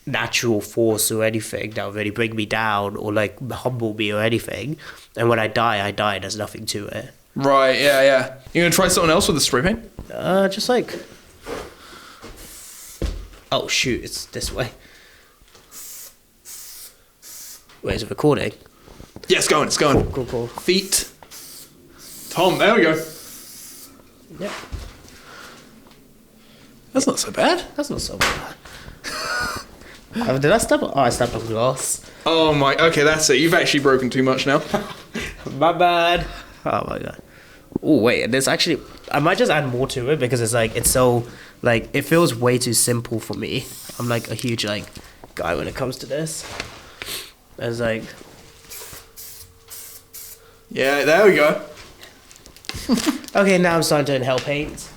natural force or anything that would really bring me down or like humble me or anything. And when I die, there's nothing to it. Right, yeah. You gonna try something else with the spray paint? Just like oh shoot, it's this way. Wait, is it recording? Yeah, it's going. Cool. Feet. Tom, there we go. Yeah, That's not so bad. that's not so bad. Did I step on? Oh, I stepped on glass. Oh my, okay, that's it. You've actually broken too much now. My bad. Oh my god. Oh wait, there's actually I might just add more to it because it's like it's so like it feels way too simple for me. I'm like a huge like guy when it comes to this. It's like Yeah, there we go. okay, now I'm starting to inhale paint.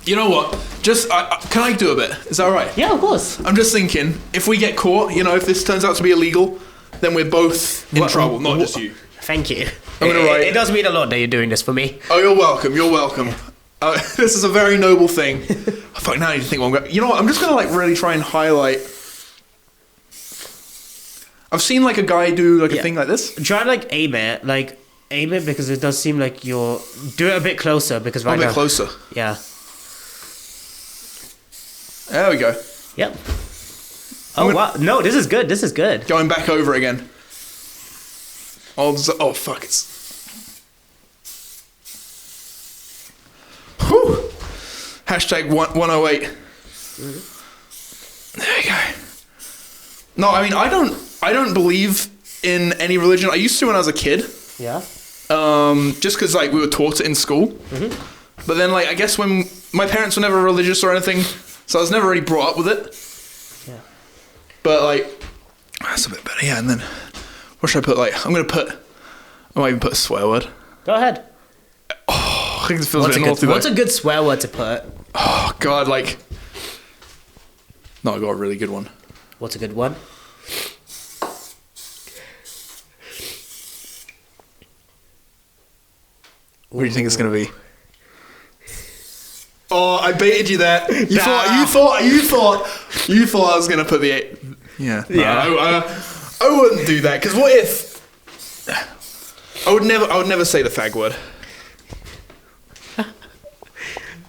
You know what? Just, can I do a bit? Is that all right? Yeah, of course. I'm just thinking, if we get caught, you know, if this turns out to be illegal, then we're both in trouble, not just you. Thank you. I'm gonna write- It does mean a lot that you're doing this for me. Oh, you're welcome. This is a very noble thing. Oh, fuck, now I need to think what I'm going. You know what? I'm just gonna like really try and highlight. I've seen like a guy do like a thing like this. Try and like aim it because it does seem like you're do it a bit closer because right A bit now closer. yeah. There we go. Yep. Oh, wow. No, this is good. This is good. Going back over again. Oh, fuck. Whew. Hashtag 108. There you go. No, I mean, I don't believe in any religion. I used to when I was a kid. Yeah. Just because, like, we were taught it in school. Mm-hmm. But then, like, I guess when my parents were never religious or anything, so I was never really brought up with it. Yeah. But, like, that's a bit better, yeah. And then, what should I put? Like, I might even put a swear word. Go ahead. Oh, I think this feels a bit naughty. What's a good swear word to put? Oh, God, like... No, I got a really good one. What's a good one? What do you think it's going to be? Oh, I baited you there. You thought I was going to put the 8. Yeah. Yeah. I wouldn't do that, because what if... I would never say the fag word.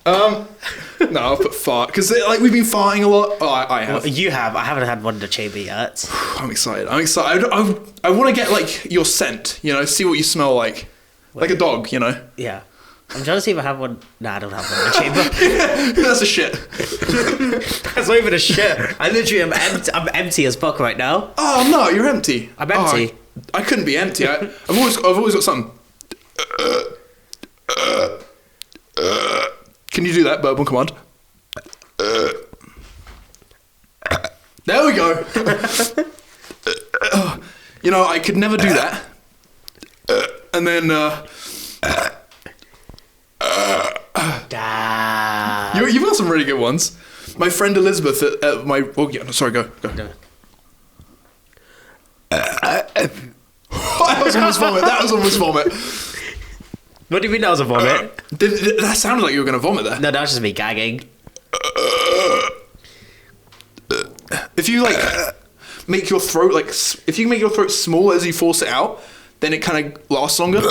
No, I'll put fart, because like we've been farting a lot. Oh, I have. Well, you have. I haven't had one in the chamber yet. I'm excited. I want to get like your scent, you know, see what you smell like. Wait. Like a dog, you know. Yeah. I'm trying to see if I have one. Nah, I don't have one in the chamber. That's a shit. That's not even a shit. I literally am empty. I'm empty as fuck right now. Oh no, you're empty. I'm empty. Oh, I couldn't be empty. I've always got something. Can you do that verbal command? There we go. You know, I could never do that. And then, you've got some really good ones. My friend Elizabeth at my... Oh, yeah, no, sorry, go. No. That was almost vomit. What do you mean that was a vomit? That sounded like you were going to vomit there. No, that was just me gagging. If you, like, make your throat, like... If you make your throat small as you force it out, then it kind of lasts longer.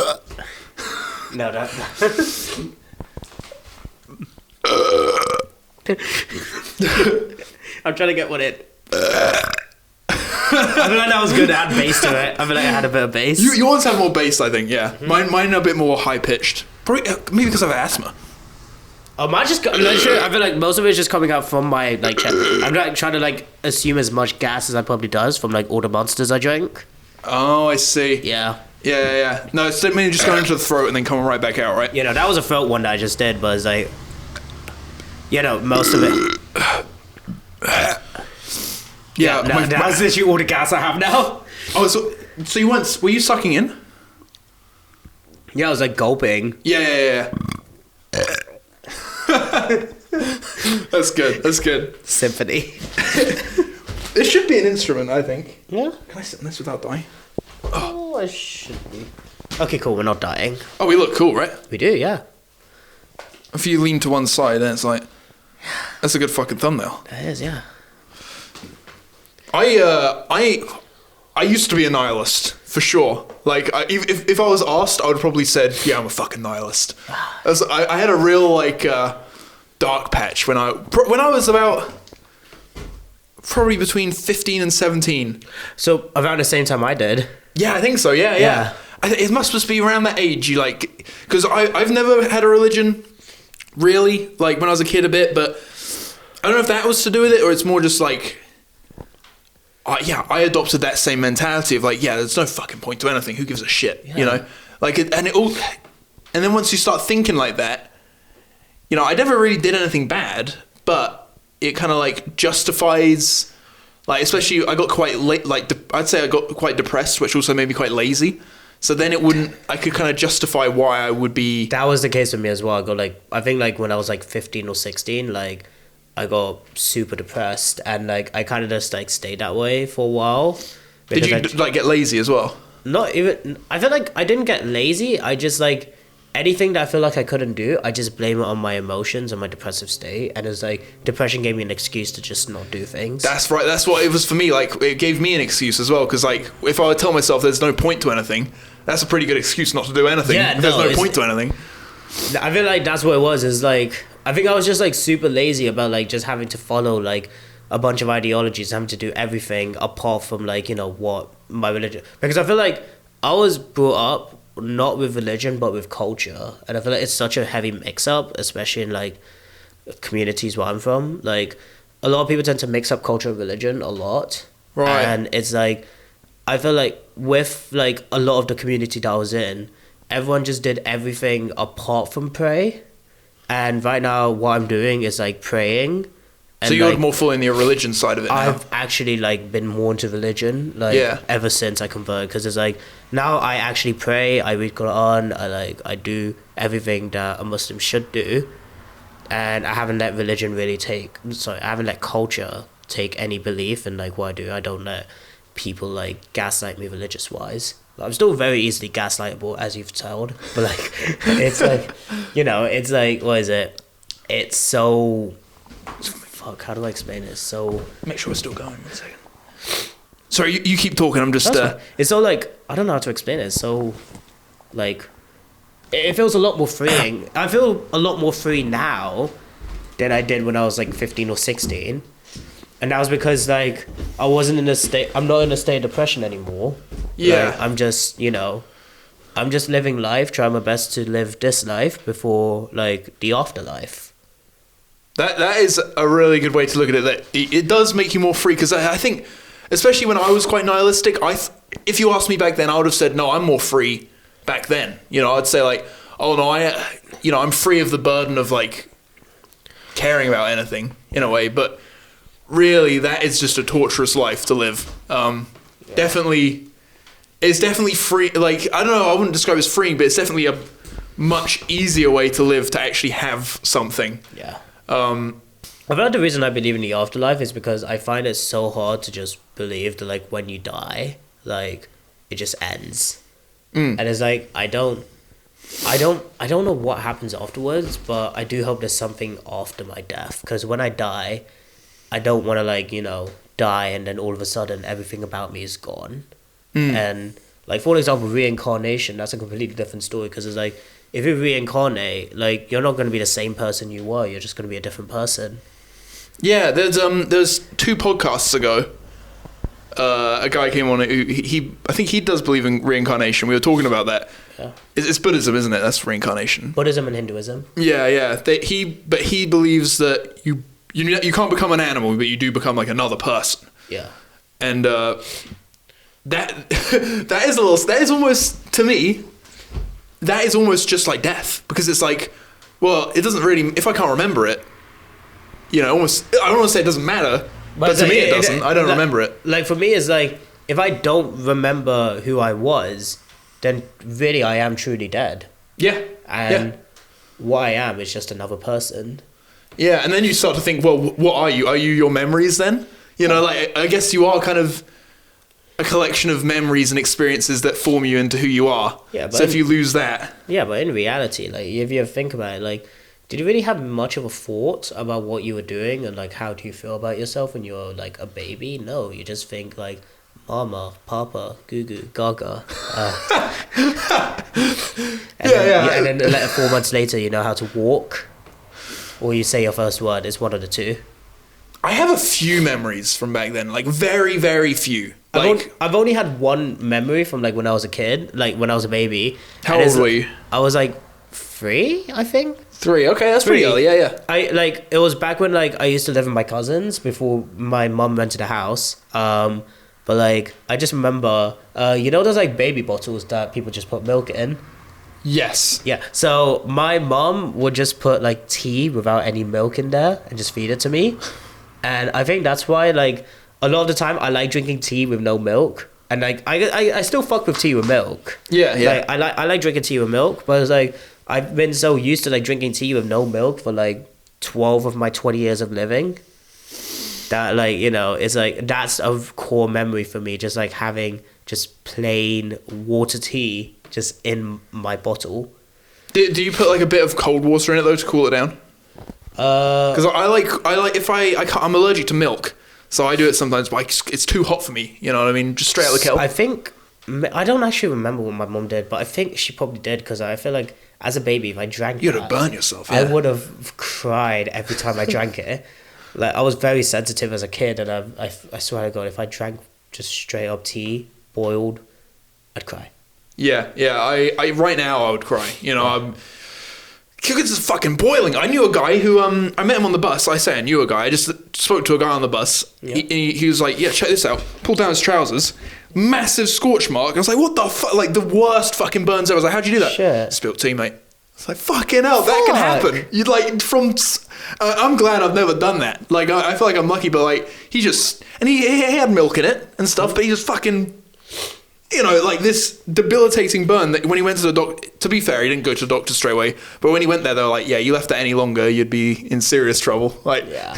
No, no. I'm trying to get one in. I feel like that was good. It had bass to it. I feel like I had a bit of bass. You always have more bass, I think, yeah. Mm-hmm. Mine are a bit more high-pitched. Probably, maybe because I have asthma. Oh, mine just... I'm not sure. I feel like most of it is just coming out from my, like, chest. I'm like, trying to, like, assume as much gas as I probably does from, like, all the monsters I drink. Oh, I see. Yeah. Yeah. No, it's mainly just going into the throat and then coming right back out, right? You know, that was a throat one that I just did, but it's like... You know, most of it... Yeah, that's literally all the gas I have now. Oh, so you weren't... Were you sucking in? Yeah, I was like gulping. Yeah. That's good. Symphony. It should be an instrument, I think. Yeah? Can I sit on this without dying? Oh, I should be. Okay, cool, we're not dying. Oh, we look cool, right? We do, yeah. If you lean to one side, then it's like... That's a good fucking thumbnail. It is, yeah. I used to be a nihilist, for sure. Like, if I was asked, I would have probably said, yeah, I'm a fucking nihilist. I had a real, like, dark patch when I was about... Probably between 15 and 17. So, around the same time I did. Yeah, I think so, yeah. It must just be around that age, you like... Because I've never had a religion, really. Like, when I was a kid a bit, but... I don't know if that was to do with it, or it's more just like... I adopted that same mentality of like, yeah, there's no fucking point to anything. Who gives a shit, you know? Like, and then once you start thinking like that, you know, I never really did anything bad, but it kind of like justifies, like, especially I got quite late, like, I'd say I got quite depressed, which also made me quite lazy. So then I could kind of justify why I would be. That was the case with me as well. I think like when I was like 15 or 16, like, I got super depressed and like I kind of just like stayed that way for a while. Did you like get lazy as well? Not even. I feel like I didn't get lazy. I just like anything that I feel like I couldn't do, I just blame it on my emotions and my depressive state. And it's like depression gave me an excuse to just not do things. That's right. That's what it was for me. Like it gave me an excuse as well because like if I would tell myself there's no point to anything, that's a pretty good excuse not to do anything. Yeah, if there's no point to anything. I feel like that's what it was. Is like I think I was just like super lazy about like just having to follow like a bunch of ideologies, having to do everything apart from like, you know, what my religion. Because I feel like I was brought up not with religion but with culture, and I feel like it's such a heavy mix up, especially in like communities where I'm from. Like a lot of people tend to mix up culture and religion a lot. Right. And it's like, I feel like with like a lot of the community that I was in, everyone just did everything apart from pray. And right now what I'm doing is like praying. And so you're like, more fully in the religion side of it now. I've actually like been more into religion like ever since I converted, because it's like now I actually pray, I read Quran, I do everything that a Muslim should do, and I haven't let religion really I haven't let culture take any belief in like what I do. I don't let people like gaslight me religious wise. I'm still very easily gaslightable, as you've told, but like it's like, you know, it's like, what is it? It's so. Fuck, how do I explain it? So make sure we're still going. 1 second. Sorry, you keep talking. I'm just. It's so like, I don't know how to explain it. So, like, it feels a lot more freeing. I feel a lot more free now than I did when I was like 15 or 16, and that was because like I wasn't in a state. I'm not in a state of depression anymore. Yeah. Like, I'm just, you know, I'm just living life, trying my best to live this life before like the afterlife. That is a really good way to look at it. That it does make you more free, because I think, especially when I was quite nihilistic, if you asked me back then, I would have said, no, I'm more free back then. You know, I'd say like, oh no, I'm free of the burden of like caring about anything in a way. But really, that is just a torturous life to live. Definitely, it's definitely free. Like, I don't know, I wouldn't describe it as freeing, but it's definitely a much easier way to live, to actually have something. Yeah. I feel like the reason I believe in the afterlife is because I find it so hard to just believe that like when you die, like it just ends. And it's like I don't know what happens afterwards, but I do hope there's something after my death, because when I die, I don't want to like, you know, die and then all of a sudden everything about me is gone. And like, for example, reincarnation, that's a completely different story, because it's like, if you reincarnate, like, you're not going to be the same person you were. You're just going to be a different person. Yeah, there's 2 podcasts ago, a guy came on who I think he does believe in reincarnation. We were talking about that. Yeah. It's Buddhism, isn't it? That's reincarnation. Buddhism and Hinduism. Yeah. But he believes that you can't become an animal, but you do become like another person. Yeah. And that is almost, to me, that is almost just like death, because it's like, well, it doesn't really, if I can't remember it, you know, almost, I don't want to say it doesn't matter, but to me it doesn't. I don't remember it. Like, for me, it's like, if I don't remember who I was, then really I am truly dead. Yeah. And what I am is just another person. Yeah, and then you start to think, well, what are you? Are you your memories then? You know, like, I guess you are kind of a collection of memories and experiences that form you into who you are. Yeah, but so if you lose that... Yeah, but in reality, like, if you ever think about it, like, did you really have much of a thought about what you were doing, and like how do you feel about yourself when you're like a baby? No, you just think like mama, papa, goo goo, gaga. And then like 4 months later, you know how to walk, or you say your first word. It's one of the two. I have a few memories from back then, like very, very few. Like, I've only had one memory from like when I was a kid, like when I was a baby. How old were you? I was like 3, I think. 3, okay, that's pretty early, yeah. It was back when like I used to live with my cousins before my mum rented a house. But like I just remember, you know those like baby bottles that people just put milk in? Yes. Yeah. So my mum would just put like tea without any milk in there and just feed it to me. And I think that's why like a lot of the time I like drinking tea with no milk. And like I still fuck with tea with milk. Yeah. Like I like drinking tea with milk, but it's like I've been so used to like drinking tea with no milk for like 12 of my 20 years of living that like, you know, it's like that's a core memory for me, just like having just plain water tea just in my bottle. Do you put like a bit of cold water in it though to cool it down? Because I like if I'm allergic to milk, so I do it sometimes, but it's too hot for me. You know what I mean? Just straight out of the kettle. I think I don't actually remember what my mom did, but I think she probably did because I feel like as a baby, if I drank You'd have that, burnt yourself. I Yeah. would have cried every time I drank it. Like I was very sensitive as a kid, and I swear to God, if I drank just straight up tea, boiled, I'd cry. Yeah. I right now I would cry. You know, I'm. It's just fucking boiling. I knew a guy who I met him on the bus. I say I knew a guy. I just spoke to a guy on the bus. Yeah. He was like, "Yeah, check this out." Pulled down his trousers, massive scorch mark. I was like, "What the fuck?" Like the worst fucking burns ever. I was like, "How'd you do that?" Shit. Spilt tea, mate. It's like fucking hell. That can Fuck. happen. You like from. I'm glad I've never done that. Like I feel like I'm lucky, but like he just and he had milk in it and stuff, but he just fucking. You know, like this debilitating burn that when he went to the doctor, to be fair, he didn't go to the doctor straight away, but when he went there, they were like, yeah, you left that any longer, you'd be in serious trouble. Like, Yeah.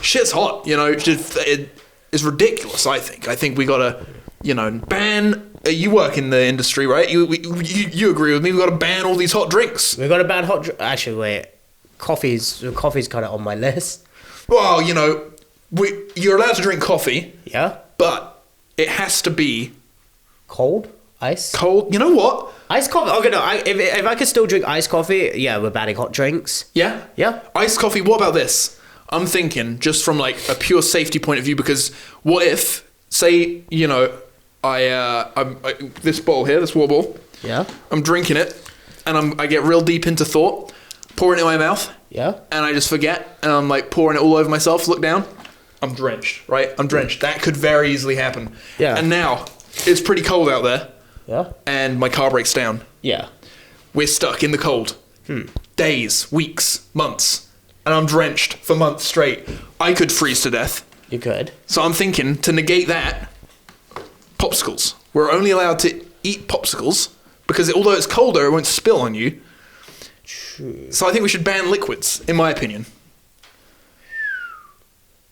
shit's hot, you know, it's ridiculous, I think. I think we gotta, you know, ban, you work in the industry, right? You agree with me, we gotta ban all these hot drinks. We got a bad hot drink. Actually, wait. Coffee's kind of on my list. Well, you know, you're allowed to drink coffee, Yeah. but it has to be Cold? Ice? cold. You know what? Iced coffee. Okay, no. If I could still drink iced coffee, yeah, we're banning hot drinks. Yeah? Yeah. Iced coffee, what about this? I'm thinking, just from like a pure safety point of view, because what if, say, you know, I this bottle here, this water bottle, Yeah. I'm drinking it, and I get real deep into thought, pour it in my mouth, Yeah. and I just forget, and I'm like pouring it all over myself, look down, I'm drenched, right? I'm drenched. That could very easily happen. Yeah. And now, it's pretty cold out there, Yeah. and my car breaks down. Yeah. We're stuck in the cold. Days, weeks, months. And I'm drenched for months straight. I could freeze to death. You could. So I'm thinking, to negate that, popsicles. We're only allowed to eat popsicles because although it's colder, it won't spill on you. True. So I think we should ban liquids, in my opinion.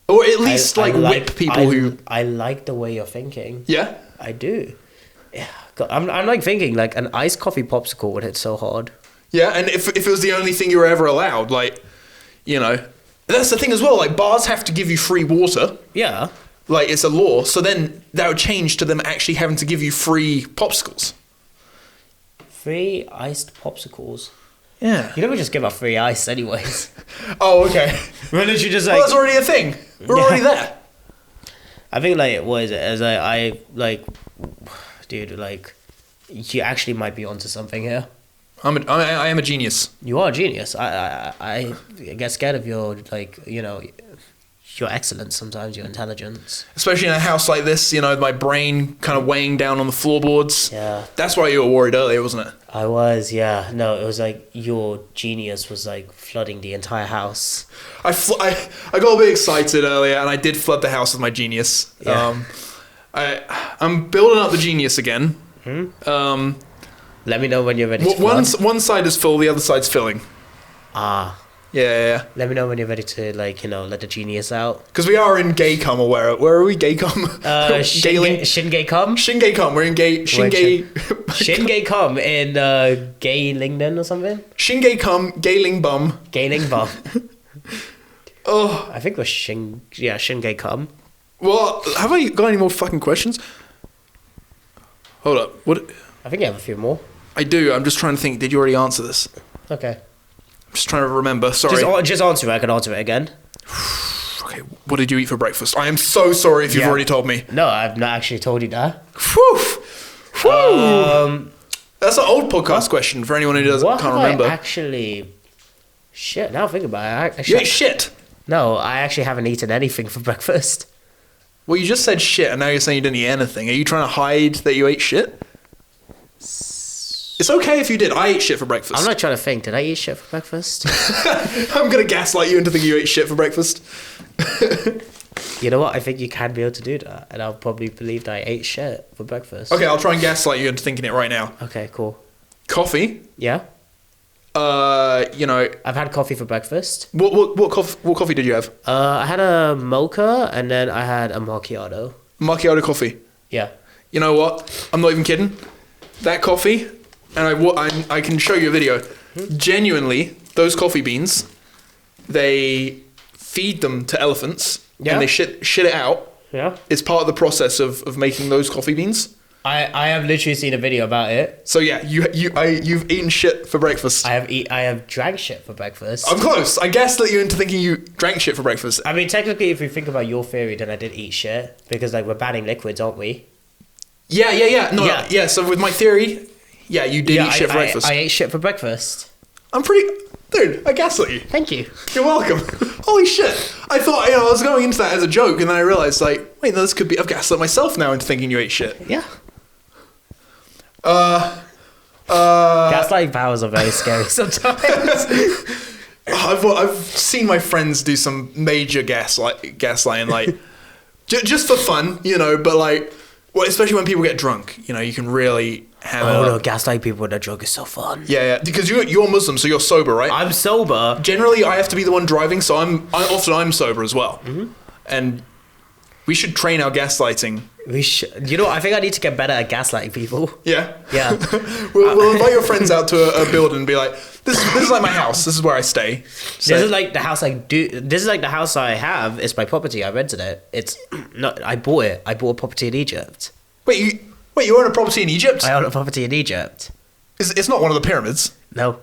Or at least whip people who... I like the way you're thinking. Yeah? I do. Yeah. God, I'm like thinking like an iced coffee popsicle would hit so hard. Yeah, and if it was the only thing you were ever allowed, like, you know... That's the thing as well, like, bars have to give you free water. Yeah. Like, it's a law, so then that would change to them actually having to give you free popsicles. Free iced popsicles. Yeah. You never just give out free ice anyways. Oh, okay. We're literally just Well, like... that's already a thing. We're Yeah. already there. I think like, what is it? As I like... Dude, like... You actually might be onto something here. I am a genius. You are a genius. I get scared of your, like, you know, your excellence sometimes, your intelligence. Especially in a house like this, you know, my brain kind of weighing down on the floorboards. Yeah. That's why you were worried earlier, wasn't it? I was, yeah. No, it was like your genius was like flooding the entire house. I got a bit excited earlier, and I did flood the house with my genius. Yeah. I'm building up the genius again. Let me know when you're ready to One side is full, the other side's filling. Ah. Yeah. Let me know when you're ready to, like, you know, let the genius out. Because we are in Gay-cum, or where are we? Gay-cum? Shingay-cum? Shingay-cum. We're in Shingay... Shingay-cum in Gaylingden or something? Shingay-cum, Gayling Bum. Gayling Bum. Oh. I think we're Shingay-cum. Well, have I got any more fucking questions? Hold up. What? I think you have a few more. I do. I'm just trying to think. Did you already answer this? Okay. I'm just trying to remember. Sorry. Just answer it. I can answer it again. Okay. What did you eat for breakfast? I am so sorry if you've already told me. No, I've not actually told you that. Whew. That's an old podcast question for anyone who can't remember. Shit, now I think about it. You ate shit. No, I actually haven't eaten anything for breakfast. Well, you just said shit, and now you're saying you didn't eat anything. Are you trying to hide that you ate shit? It's okay if you did. I ate shit for breakfast. I'm not trying to think. Did I eat shit for breakfast? I'm going to gaslight you into thinking you ate shit for breakfast. You know what? I think you can be able to do that. And I'll probably believe that I ate shit for breakfast. Okay, I'll try and gaslight you into thinking it right now. Okay, cool. Coffee. Yeah? You know... I've had coffee for breakfast. What coffee did you have? I had a mocha and then I had a macchiato. Macchiato coffee. Yeah. You know what? I'm not even kidding. That coffee, and I can show you a video. Genuinely, those coffee beans, they feed them to elephants, Yeah. and they shit it out, Yeah. It's part of the process of making those coffee beans. I have literally seen a video about it. So yeah, you've eaten shit for breakfast. I have drank shit for breakfast. I'm close. I gaslit you into thinking you drank shit for breakfast. I mean, technically, if you think about your theory, then I did eat shit because like we're banning liquids, aren't we? Yeah. No, Yeah. yeah. So with my theory, yeah, you did eat shit for breakfast. I ate shit for breakfast. I'm pretty, dude. I gaslit you. Thank you. You're welcome. Holy shit! I thought I was going into that as a joke, and then I realized like, wait, no, this could be. I've gaslit myself now into thinking you ate shit. Yeah. Gaslighting powers are very scary sometimes. I've seen my friends do some major gaslighting, like just for fun, but like, well, especially when people get drunk, you can really hammer. Oh no, gaslighting people when they're drunk is so fun. Yeah, because you're Muslim, so you're sober, right? I'm sober. Generally, I have to be the one driving, so I'm sober as well, and we should train our gaslighting. We should. I think I need to get better at gaslighting people. Yeah. Yeah. we'll invite your friends out to a building and be like, this is like my house. This is where I stay. So, this is like the house I do. This is like the house I have. It's my property. I rented it. It's not. I bought it. I bought a property in Egypt. Wait, you own a property in Egypt? I own a property in Egypt. It's not one of the pyramids. No.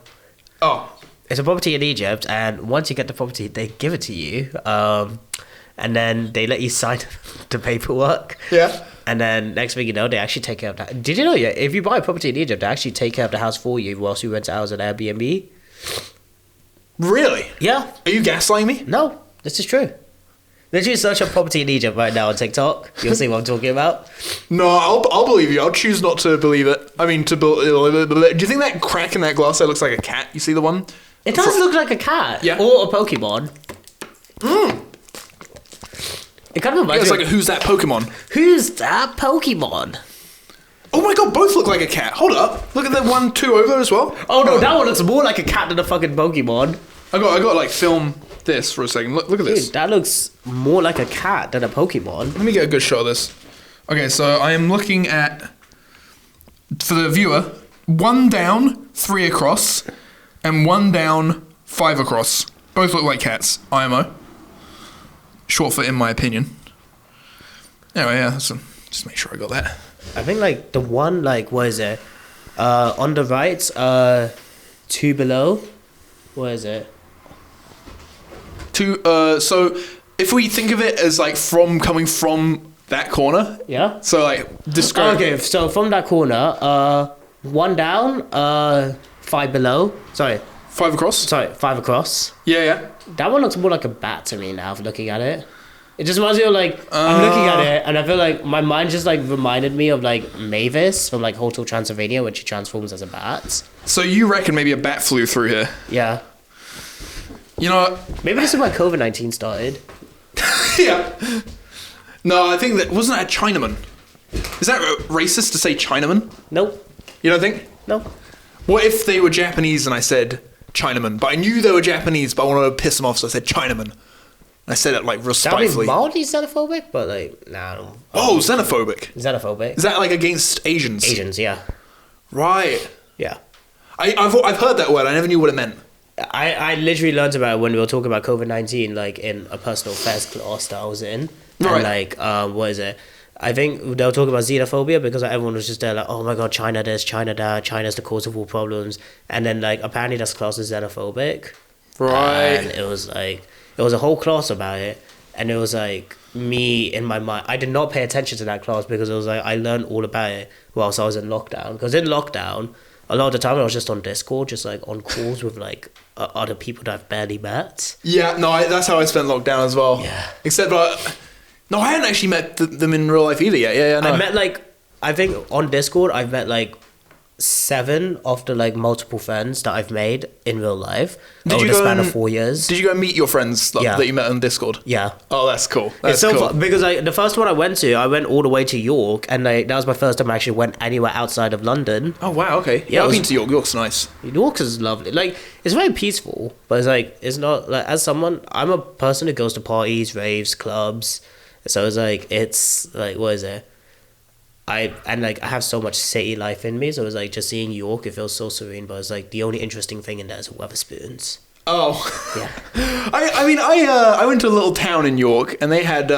Oh. It's a property in Egypt, and once you get the property, they give it to you. And then they let you sign the paperwork. Yeah. And then next thing you know, they actually take care of that. Did you know, if you buy a property in Egypt, they actually take care of the house for you whilst you rent it out as an Airbnb? Really? Yeah. Are you gaslighting me? No, this is true. Literally search up property in Egypt right now on TikTok. You'll see what I'm talking about. No, I'll believe you. I'll choose not to believe it. I mean, do you think that crack in that glass there looks like a cat? You see the one? It does look like a cat. Yeah. Or a Pokemon. It kind of reminds It's me like Who's That Pokemon? Who's that Pokemon? Oh my god, both look like a cat. Hold up. Look at the 1, 2 over there as well. Oh no, that one looks more like a cat than a fucking Pokemon. I got like film this for a second. Look at this. Dude, that looks more like a cat than a Pokemon. Let me get a good shot of this. Okay, so I am looking at, for the viewer, 1 down, 3 across, and 1 down, 5 across. Both look like cats. IMO. Short for in my opinion. Anyway, yeah, so just make sure I got that. I think like the one, like, what is it? On the right, 2 below. What is it? 2, so if we think of it as like coming from that corner. Yeah. So like, describe. Okay, so from that corner, 1 down, 5 below. Sorry, 5 across? 5 across. Yeah. That one looks more like a bat to me now, looking at it. It just reminds me of like, I'm looking at it and I feel like my mind just like reminded me of like Mavis from like Hotel Transylvania when she transforms as a bat. So you reckon maybe a bat flew through here? Yeah. You know what? Maybe this is where COVID-19 started. Yeah. No, I think that, wasn't that a Chinaman? Is that racist to say Chinaman? Nope. You don't think? Nope. What if they were Japanese and I said Chinaman, but I knew they were Japanese, but I wanted to piss them off, so I said Chinaman. I said it like That would be respectfully. mildly xenophobic, but like, nah, I don't. Oh, xenophobic. Xenophobic. Is that like against Asians? Asians, yeah. Right. Yeah. I've heard that word. I never knew what it meant. I literally learned about it when we were talking about COVID-19, like in a personal affairs class that I was in. And Right. like, what is it? I think they were talking about xenophobia because like, everyone was just there like, oh my god, China this, China that, China's the cause of all problems. And then like, apparently that's classed as xenophobic. Right. And it was like, it was a whole class about it. And it was like, me in my mind, I did not pay attention to that class because it was like, I learned all about it whilst I was in lockdown. Because in lockdown, a lot of the time I was just on Discord, just like on calls with like other people that I've barely met. Yeah, no, that's how I spent lockdown as well. Yeah. Except, no, I hadn't actually met them in real life either yet. Yeah, no. I met like, I think on Discord I've met like 7 of the like multiple friends that I've made in real life over the span of 4 years. Did you go meet your friends Yeah. that you met on Discord? Yeah. Oh, that's cool. It's That's so cool. fun because the first one I went all the way to York, and like that was my first time I actually went anywhere outside of London. Oh, wow, okay. Yeah, I've it was- been to York. York's nice. York is lovely. Like, it's very peaceful, but it's like, it's not, like, as someone, I'm a person who goes to parties, raves, clubs, so it's like, what is it? I have so much city life in me, so it's like, just seeing York, it feels so serene, but it's like, the only interesting thing in there is Weatherspoons. Oh. Yeah. I mean, I went to a little town in York, and they had,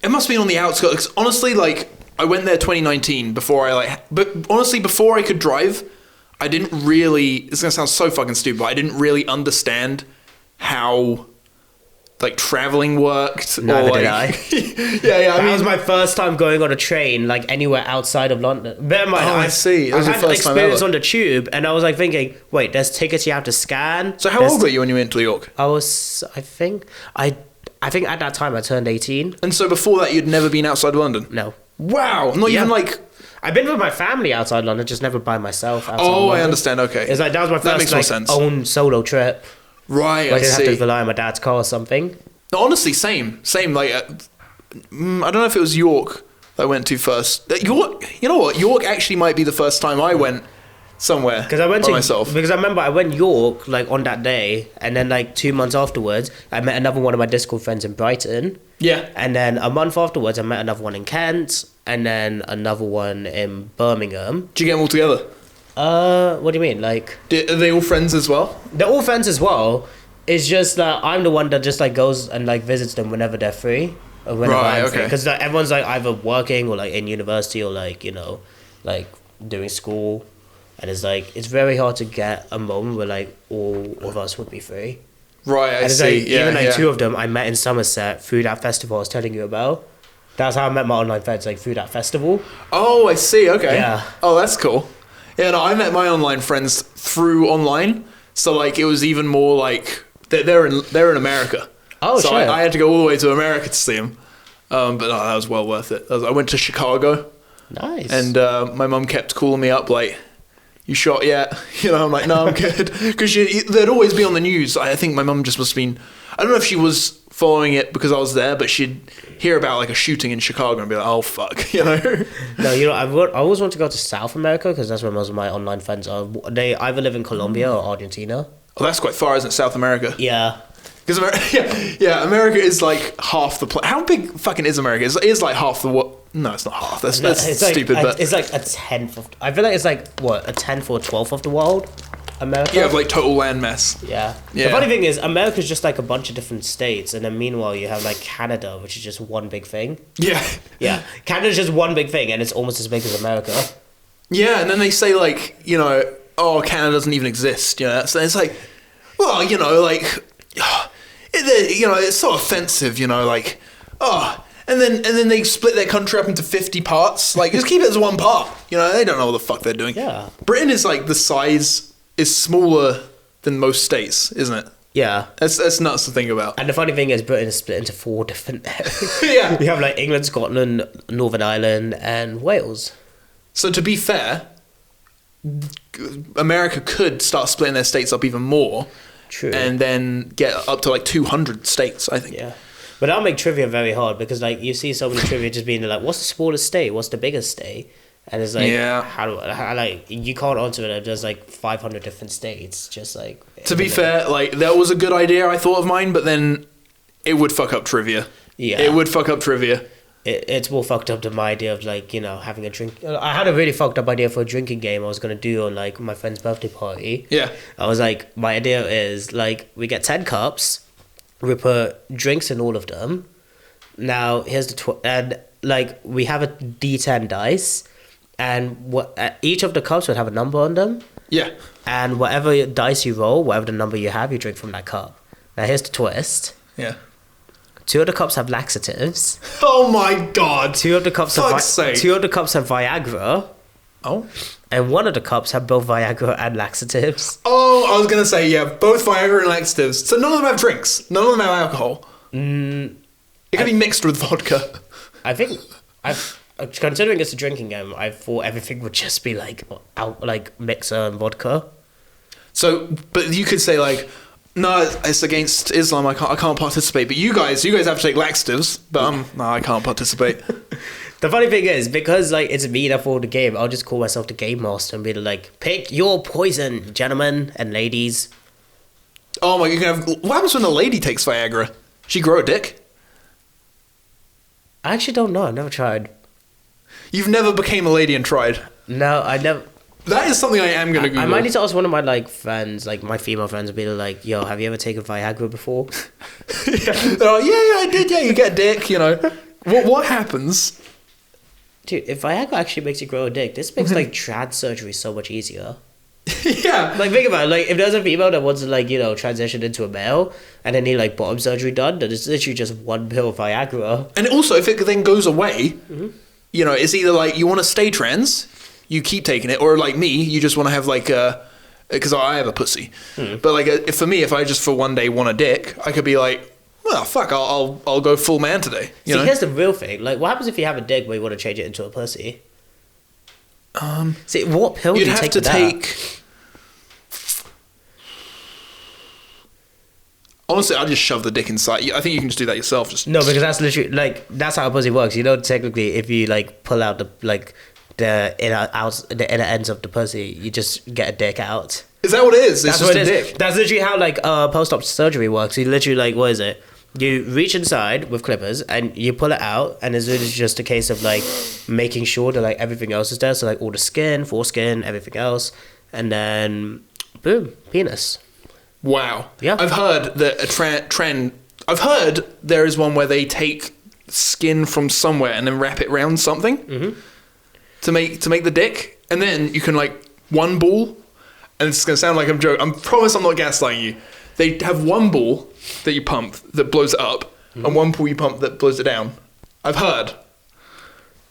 It must be on the outskirts. 'Cause honestly, like, I went there 2019 before but honestly, before I could drive, I didn't really, it's gonna sound so fucking stupid, but I didn't really understand how, like, traveling worked. Neither or, like, did I. yeah, That was my first time going on a train, like, anywhere outside of London. Bear in mind, I see. It was I've your had first time experience ever. on the tube, and I was, like, thinking, wait, there's tickets you have to scan. So how old were you when you went to York? I was, I think at that time I turned 18. And so before that, you'd never been outside London? No. Wow, not Yeah. even like... I've been with my family outside London, just never by myself outside Oh, London. I understand, okay. It's like, that was my That makes first, more like, sense. own solo trip. Right, Where I I didn't have to see. rely on my dad's car or something. No, honestly, same. Like, I don't know if it was York that I went to first. York, you know what? York actually might be the first time I went somewhere Because I went by to myself. Because I remember I went York like on that day, and then like 2 months afterwards, I met another one of my Discord friends in Brighton, Yeah. and then a month afterwards, I met another one in Kent, and then another one in Birmingham. Did you get them all together? What do you mean? Like Are they all friends as well? they're all friends as well. It's just that I'm the one that just like goes and like visits them whenever they're free, or whenever Right, I'm okay. free. Because like, everyone's like either working or like in university or like like doing school. And it's like, it's very hard to get a moment where like all of us would be free. Right, I And it's see. like, Yeah, even like yeah. two of them I met in Somerset through that festival I was telling you about. That's how I met my online friends, like through that festival. Oh, I see. Okay. Yeah. Oh, that's cool. Yeah, no, I met my online friends through online. So like, it was even more like they're in America. Oh, so shit. I had to go all the way to America to see them. But that was well worth it. I went to Chicago. Nice. And my mum kept calling me up like, you shot yet? You know, I'm like, no, I'm good. Because they'd always be on the news. I think my mum just must have been, I don't know if she was following it because I was there, but she'd hear about like a shooting in Chicago and be like, oh, fuck, you know? No, I always want to go to South America because that's where most of my online friends are. They either live in Colombia or Argentina. Oh, that's quite far, isn't it? South America. Yeah. Because America is like half the planet. How big fucking is America? It is like half the what? No, it's not half. That's It's like stupid. But it's like a tenth of. I feel like it's like what, a tenth or 12th of the world. America. you have like total land mass. Yeah. Yeah. The funny thing is, America's just like a bunch of different states, and then meanwhile you have like Canada, which is just one big thing. Yeah. Yeah, Canada's just one big thing, and it's almost as big as America. Yeah, and then they say like, oh, Canada doesn't even exist. So it's like, well, like, it's so offensive. Like, oh. And then they split their country up into 50 parts. Like, just keep it as one part. They don't know what the fuck they're doing. Yeah. Britain is like the size is smaller than most states, isn't it? Yeah. That's nuts to think about. And the funny thing is, Britain is split into 4 different areas. Yeah. You have like England, Scotland, Northern Ireland, and Wales. So to be fair, America could start splitting their states up even more. True. And then get up to like 200 states, I think. Yeah. But that'll make trivia very hard because like you see so many trivia just being like, what's the smallest state? What's the biggest state? And it's like, Yeah. how like you can't answer it. There's like 500 different states. Just like To be fair, like that was a good idea I thought of mine, but then it would fuck up trivia. Yeah. It would fuck up trivia. It's more fucked up than my idea of like having a drink. I had a really fucked up idea for a drinking game I was gonna do on like my friend's birthday party. Yeah. I was like, my idea is like we get 10 cups, we put drinks in all of them. Now here's the and like we have a D10 dice, and each of the cups would have a number on them. Yeah. And whatever dice you roll, whatever the number you have, you drink from that cup. Now here's the twist. Yeah. 2 of the cups have laxatives. Oh my god. 2 of the cups Fuck's sake. 2 of the cups have Viagra. Oh. And 1 of the cups have both Viagra and laxatives. Oh, I was gonna say, yeah, both Viagra and laxatives. So none of them have drinks. None of them have alcohol. It can be mixed with vodka. I think considering it's a drinking game, I thought everything would just be like mixer and vodka. So, but you could say like, no, it's against Islam. I can't participate. But you guys have to take laxatives. But no, I can't participate. The funny thing is, because like it's me that for the game, I'll just call myself the game master and be like, pick your poison, gentlemen and ladies. Oh my! What happens when a lady takes Viagra? She grow a dick? I actually don't know. I've never tried. You've never became a lady and tried? No, I never. That is something I am going to Google. I might need to ask one of my like friends, like my female friends, and be like, "Yo, have you ever taken Viagra before?" They're like, yeah, I did. Yeah, you get a dick, What happens? Dude, if Viagra actually makes you grow a dick, this makes like trans surgery so much easier. Yeah. Like think about it, like if there's a female that wants to like, you know, transition into a male and then need like bottom surgery done, then it's literally just one pill of Viagra. And also, if it then goes away, you know, it's either like you want to stay trans, you keep taking it, or like me, you just want to have like because I have a pussy. But like if for me, if I just for one day want a dick, I could be like, well, fuck, I'll go full man today. You know? Here's the real thing. Like, what happens if you have a dick but you want to change it into a pussy? See, what pill do you take to take? Honestly, I'd just shove the dick inside. I think you can just do that yourself. Just No, because that's literally like that's how a pussy works. You know, technically, if you like pull out the inner ends of the pussy, you just get a dick out. Is that what it is? That's just what a it is. dick. That's literally how like post-op surgery works. You literally like, what is it? You reach inside with clippers and you pull it out, and it's literally just a case of like making sure that like everything else is there. So like all the skin, foreskin, everything else, and then boom, penis. Wow. Yeah. I've heard that a trend. I've heard there is one where they take skin from somewhere and then wrap it around something to make the dick, and then you can like one ball. And it's gonna sound like I'm joking. I promise I'm not gaslighting you. They have one ball that you pump that blows it up, and one ball you pump that blows it down. I've heard.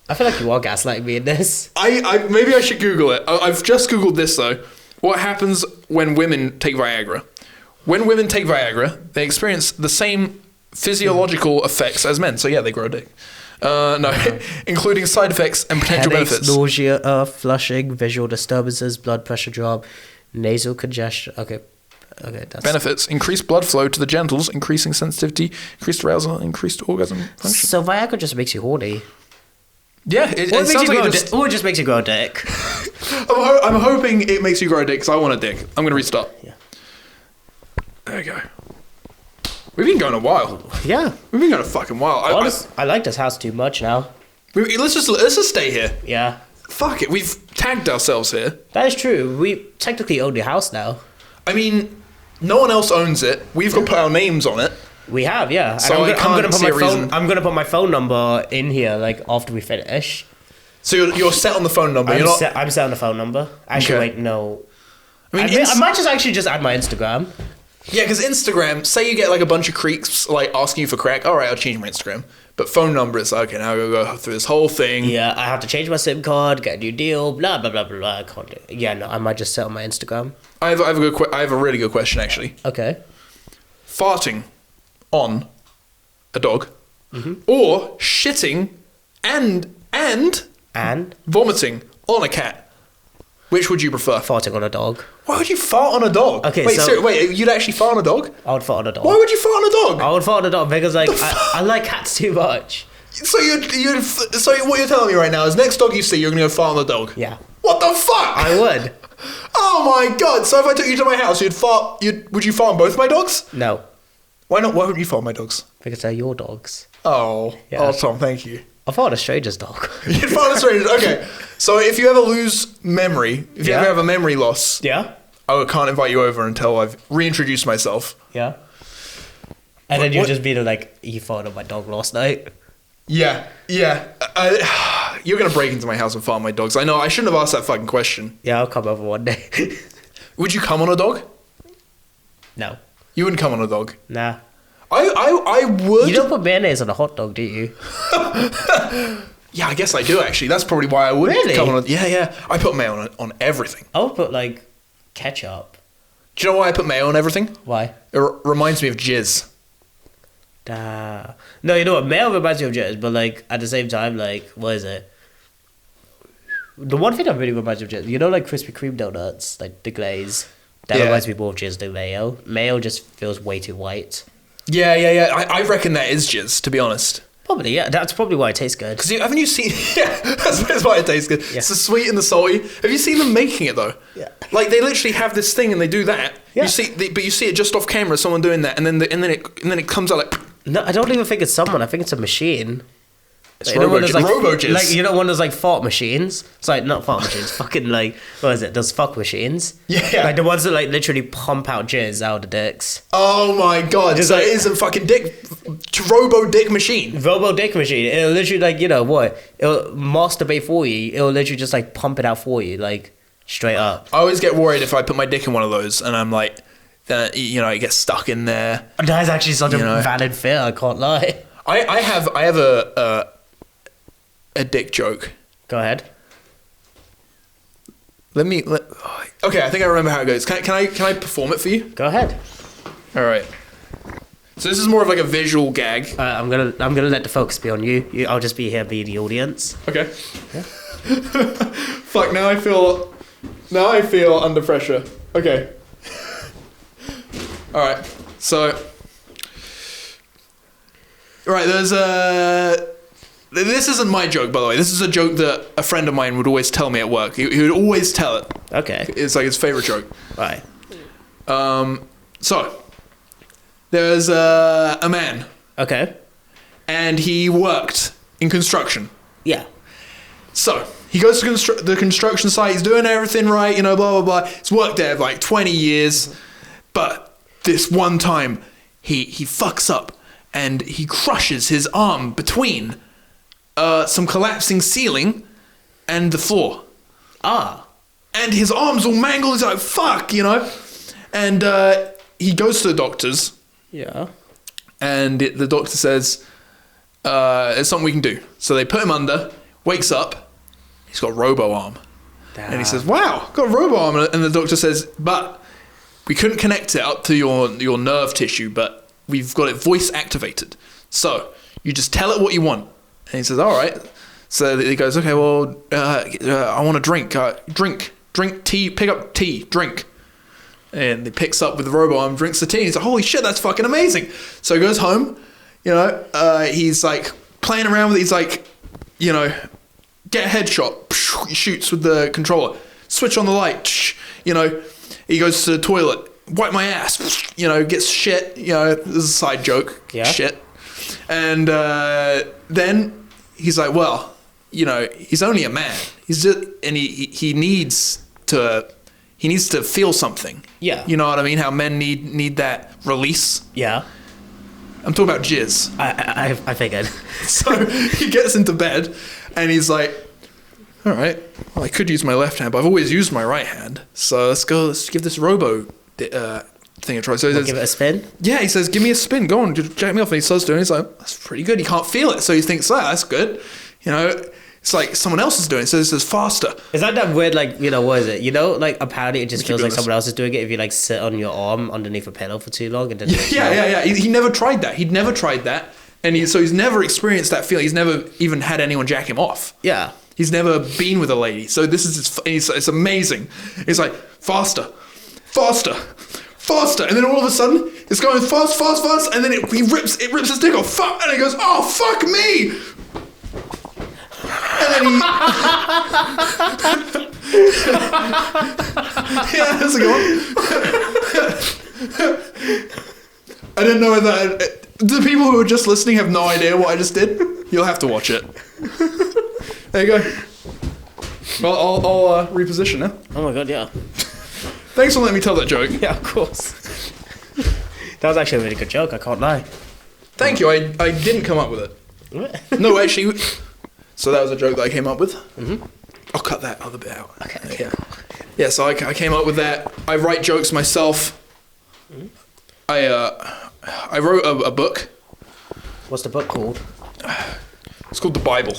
I feel like you are gaslighting me in this. I maybe I should Google it. I've just Googled this though. What happens when women take Viagra? When women take Viagra, they experience the same physiological effects as men. So yeah, they grow a dick. No, including side effects and potential Headaches, benefits. nausea, flushing, visual disturbances, blood pressure drop, nasal congestion. Okay, that's Benefits: increased blood flow to the genitals, increasing sensitivity, increased arousal, increased orgasm function. So Viagra just makes you horny. Yeah, it Or it, sounds like or it just makes you grow a dick. I'm hoping it makes you grow a dick because I want a dick. I'm going to restart. Yeah. There you go. We've been going a while. Yeah. We've been going a fucking while. I like this house too much now. Let's just stay here. Yeah. Fuck it. We've tagged ourselves here. That is true. We technically own the house now. I mean, no one else owns it. We've got to put our names on it. We have, yeah. And So I'm gonna put my phone number in here like after we finish. So you're set on the phone number. I'm set on the phone number. Actually, Okay. wait, no. I mean, I might just add my Instagram. yeah, because Instagram. Say you get like a bunch of creeps like asking you for crack. All right, I'll change my Instagram. But phone number is okay. Now I gotta go through this whole thing. Yeah, I have to change my SIM card, get a new deal, blah blah blah blah blah. I can't do it. Yeah, no, I might just set on my Instagram. I have a really good question actually. Okay. Farting on a dog, or shitting and vomiting on a cat. Which would you prefer? Farting on a dog. Why would you fart on a dog? Okay, wait, so- wait, you'd actually fart on a dog? I would fart on a dog. Why would you fart on a dog? I would fart on a dog because like I like cats too much. So so what you're telling me right now is next dog you see, you're gonna go fart on the dog? Yeah. What the fuck? I would. Oh my god! So if I took you to my house, would you fart on both my dogs? No, Why not? Why wouldn't you fart on my dogs? because they're your dogs. Oh, Yeah. oh, Tom, thank you. I fart on a stranger's dog. You'd fart on a stranger. Okay, so if you ever lose memory, if you Yeah. ever have a memory loss, Yeah. I can't invite you over until I've reintroduced myself. Yeah. And then you What- just be like, you farted on my dog last night. Yeah. You're gonna break into my house and fart on my dogs. I know. I shouldn't have asked that fucking question. Yeah, I'll come over one day. Would you come on a dog? No. You wouldn't come on a dog. Nah. I would. You don't put mayonnaise on a hot dog, do you? Yeah, I guess I do actually. That's probably why I would Really? come on. Yeah. I put mayo on everything. I would put like ketchup. Do you know why I put mayo on everything? Why? It reminds me of jizz. No, you know what? Mayo reminds me of jizz, but like at the same time, like what is it? The one thing that really reminds me of jizz, you know, like Krispy Kreme donuts, like the glaze. That Yeah. reminds me more of jizz than mayo. Mayo just feels way too white. Yeah. I reckon that is jizz, to be honest. Probably, yeah. That's probably why it tastes good. Because haven't you seen? Yeah, that's why it tastes good. Yeah. It's the sweet and the salty. Have you seen them making it though? Yeah. Like they literally have this thing and they do that. Yeah. But you see it just off camera, someone doing that, and then it comes out like. No, I don't even think it's someone. I think it's a machine. It's You know when there's like robo-jizz. like you know when there's like fart machines. It's like not fart machines, fucking like what is it? Those fuck machines. Yeah. Like the ones that like literally pump out jizz out of the dicks. Oh my god! Just So like- it is a fucking robo dick machine. Robo dick machine. It'll literally like, you know what? It'll masturbate for you. It'll literally just like pump it out for you, like straight up. I always get worried if I put my dick in one of those and I'm like, you know, it gets stuck in there. That is actually such a know. valid fear. I can't lie. I have a dick joke. Go ahead. Okay, I think I remember how it goes. Can I perform it for you? Go ahead. All right. So this is more of like a visual gag. I'm gonna let the focus be on you. I'll just be here, be the audience. Okay. Yeah. Fuck. Now I feel under pressure. Okay. All right. So. All right. There's a. This isn't my joke, by the way. This is a joke that a friend of mine would always tell me at work. He would always tell it. Okay. It's like his favorite joke. Right. So, there's a man. Okay. And he worked in construction. Yeah. So, he goes to the construction site. He's doing everything right, you know, blah, blah, blah. He's worked there for like 20 years. But this one time, he fucks up. And he crushes his arm between some collapsing ceiling and the floor. Ah. And his arm's all mangled. He's like, fuck, you know. And he goes to the doctors. Yeah. And the doctor says, there's something we can do. So they put him under, wakes up. He's got a robo arm. Damn. And he says, wow, got a robo arm. And the doctor says, but we couldn't connect it up to your nerve tissue, but we've got it voice activated. So you just tell it what you want. And he says, all right. So he goes, okay, well, I want a drink. Drink tea, pick up tea, drink. And he picks up with the robo arm, drinks the tea. And he's like, holy shit, that's fucking amazing. So he goes home, you know, he's like playing around with it. He's like, you know, get a headshot. He shoots with the controller. Switch on the light. You know, he goes to the toilet. Wipe my ass. You know, gets shit. You know, this is a side joke. Yeah. Shit. And then he's like, well, you know, he's only a man. He's just, and he needs to feel something. Yeah. You know what I mean? How men need that release. Yeah. I'm talking about jizz. I figured. So he gets into bed and he's like, all right, well, I could use my left hand, but I've always used my right hand. So let's give this robo thing a try. So he says, Give it a spin? yeah, he says, give me a spin, go on, just jack me off. And he starts doing it. He's like, that's pretty good. He can't feel it. So he thinks, that's good. You know, it's like someone else is doing it. So he says, faster. Is that weird, like, you know, what is it? You know, like, apparently it just feels like doing someone else is doing it if you, like, sit on your arm underneath a pillow for too long. And then Yeah. He never tried that. He'd never tried that. And he's never experienced that feeling. He's never even had anyone jack him off. Yeah. He's never been with a lady. So this is it's amazing. He's like, faster. And then all of a sudden, it's going fast. And then it rips his dick off. Fuck. And he goes, oh, fuck me. And then he... yeah, that's a good one. I didn't know that... The people who are just listening have no idea what I just did. You'll have to watch it. There you go. Well, I'll reposition it. Oh my god, yeah. Thanks for letting me tell that joke. Yeah, of course. That was actually a really good joke, I can't lie. Thank you. I didn't come up with it. No, actually. So that was a joke that I came up with. Mm-hmm. I'll cut that other bit out. Okay. Yeah. So I came up with that. I write jokes myself. Mm-hmm. I wrote a book. What's the book called? It's called the Bible.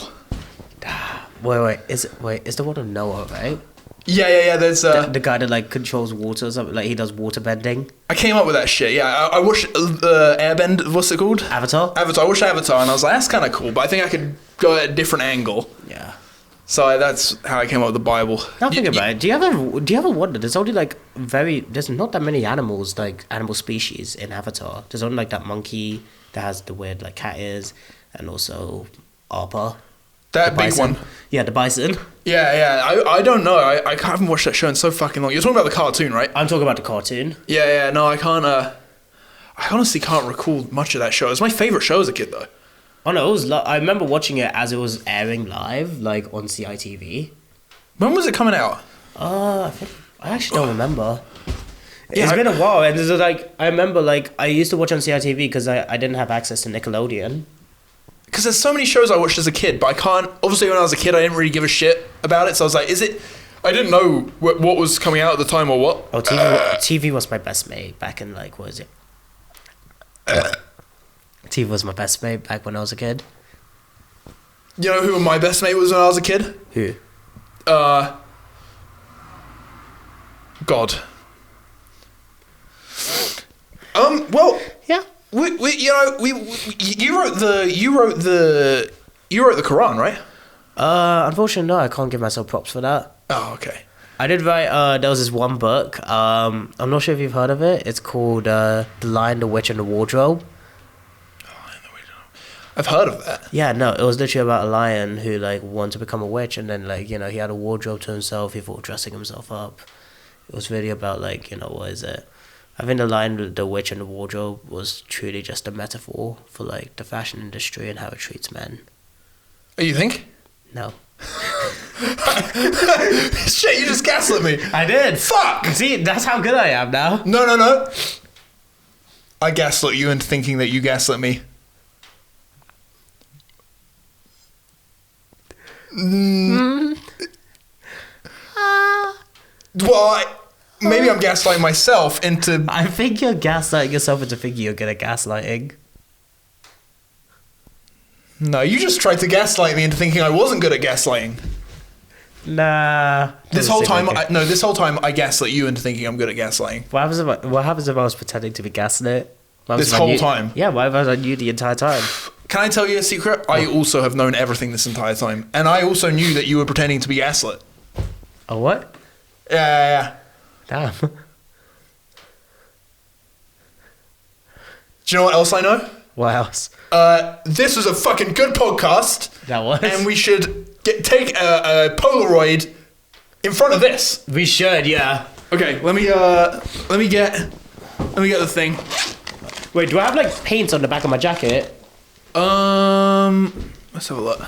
Wait. Is the one of Noah, right? Yeah. There's the guy that like controls water or something, like he does water bending. I came up with that shit. Yeah, I watched Airbend. What's it called? Avatar. I watched Avatar, and I was like, that's kind of cool, but I think I could go at a different angle. Yeah. So that's how I came up with the Bible. Now think about it. Do you ever wonder? There's only like there's not that many animals, like animal species in Avatar. There's only like that monkey that has the weird like cat ears, and also Appa. That big one. Yeah, the bison. Yeah. I don't know. I haven't watched that show in so fucking long. You're talking about the cartoon, right? I'm talking about the cartoon. Yeah. No, I can't. I honestly can't recall much of that show. It was my favorite show as a kid, though. Oh no, it was. I remember watching it as it was airing live, like on CITV. When was it coming out? I actually don't remember. Yeah, It's been a while, and it's like I remember, like I used to watch on CITV because I didn't have access to Nickelodeon. Because there's so many shows I watched as a kid, but I can't. Obviously, when I was a kid, I didn't really give a shit about it. So I was like, is it? I didn't know what was coming out at the time or what. Oh, TV was my best mate back in like what is it? TV was my best mate back when I was a kid. You know who my best mate was when I was a kid? Who? God. Well, Yeah. you wrote the Quran, right? Unfortunately, no, I can't give myself props for that. Oh, okay. I did write. There was this one book. I'm not sure if you've heard of it. It's called "The Lion, the Witch, and the Wardrobe." I've heard of that. Yeah, no, it was literally about a lion who like wanted to become a witch, and then like he had a wardrobe to himself. He thought dressing himself up. It was really about like what is it? I think the Lion, the Witch, and the Wardrobe was truly just a metaphor for like the fashion industry and how it treats men. Oh, you think? No. Shit, you just gaslit me. I did. Fuck! See, that's how good I am now. No. I gaslit you into thinking that you gaslit me. Well, maybe I'm gaslighting myself into... I think you're gaslighting yourself into thinking you're good at gaslighting. No, you just tried to gaslight me into thinking I wasn't good at gaslighting. Nah. This whole time I gaslit you into thinking I'm good at gaslighting. What happens if I was pretending to be gaslit? This whole time? Yeah, why was I knew the entire time? Can I tell you a secret? I also have known everything this entire time. And I also knew that you were pretending to be gaslit. Oh, what? Yeah. Damn. Do you know what else I know? What else? This was a fucking good podcast. That was? And we should take a Polaroid in front of this. We should, yeah. Okay, let me get the thing. Wait, do I have like paint on the back of my jacket? Let's have a look.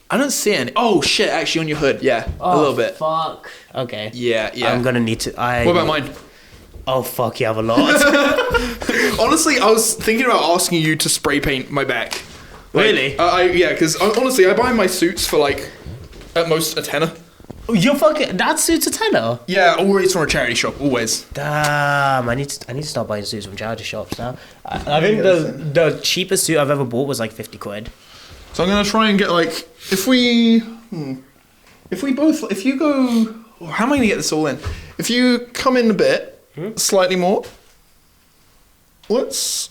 I don't see any. Oh shit! Actually, on your hood, yeah, a little bit. Fuck. Okay. Yeah. I'm gonna need to. What about mine? Oh fuck! You have a lot. Honestly, I was thinking about asking you to spray paint my back. Like, Really? Yeah, because honestly, I buy my suits for like at most a tenner. You're fucking. That suit's a tenner. Yeah, always from a charity shop. Always. Damn! I need to start buying suits from charity shops now. I think the cheapest suit I've ever bought was like 50 quid. So I'm gonna try and get like if you go. How am I gonna get this all in? If you come in a bit, slightly more. Let's.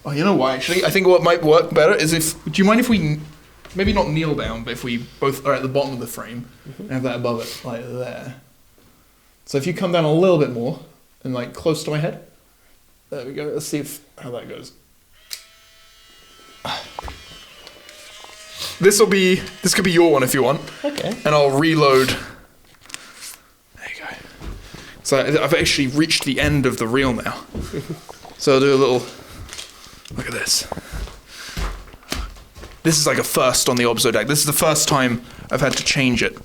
Oh, you know what? Actually, I think what might work better is if. Do you mind if we, maybe not kneel down, but if we both are at the bottom of the frame and have that above it, like there. So if you come down a little bit more and like close to my head, there we go. Let's see how that goes. This could be your one if you want. Okay. And I'll reload. There you go. So I've actually reached the end of the reel now. So I'll do a little. Look at this. This is like a first on the OBZODACT. This is the first time I've had to change it.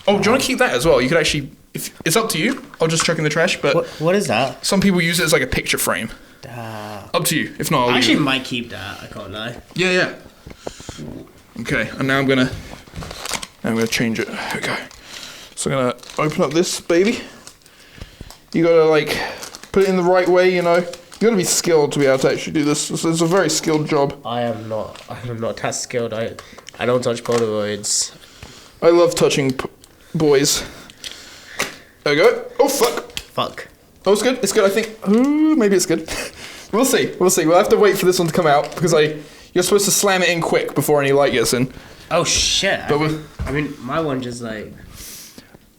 Oh, do you want to keep that as well? You could actually. If it's up to you. I'll just chuck in the trash. But what is that? some people use it as like a picture frame. Up to you. If not, I'll I leave actually it. might keep that. I can't lie. Yeah. Okay, and now I'm gonna change it. There we go. So I'm gonna open up this baby. You gotta like put it in the right way, you know. You gotta be skilled to be able to actually do this. It's a very skilled job. I am not that skilled. I don't touch Polaroids. I love touching boys. There we go. Oh fuck. Fuck. Oh, it's good. It's good. I think. Ooh, maybe it's good. We'll see. We'll have to wait for this one to come out because you're supposed to slam it in quick before any light gets in. Oh shit! But I mean, my one just like.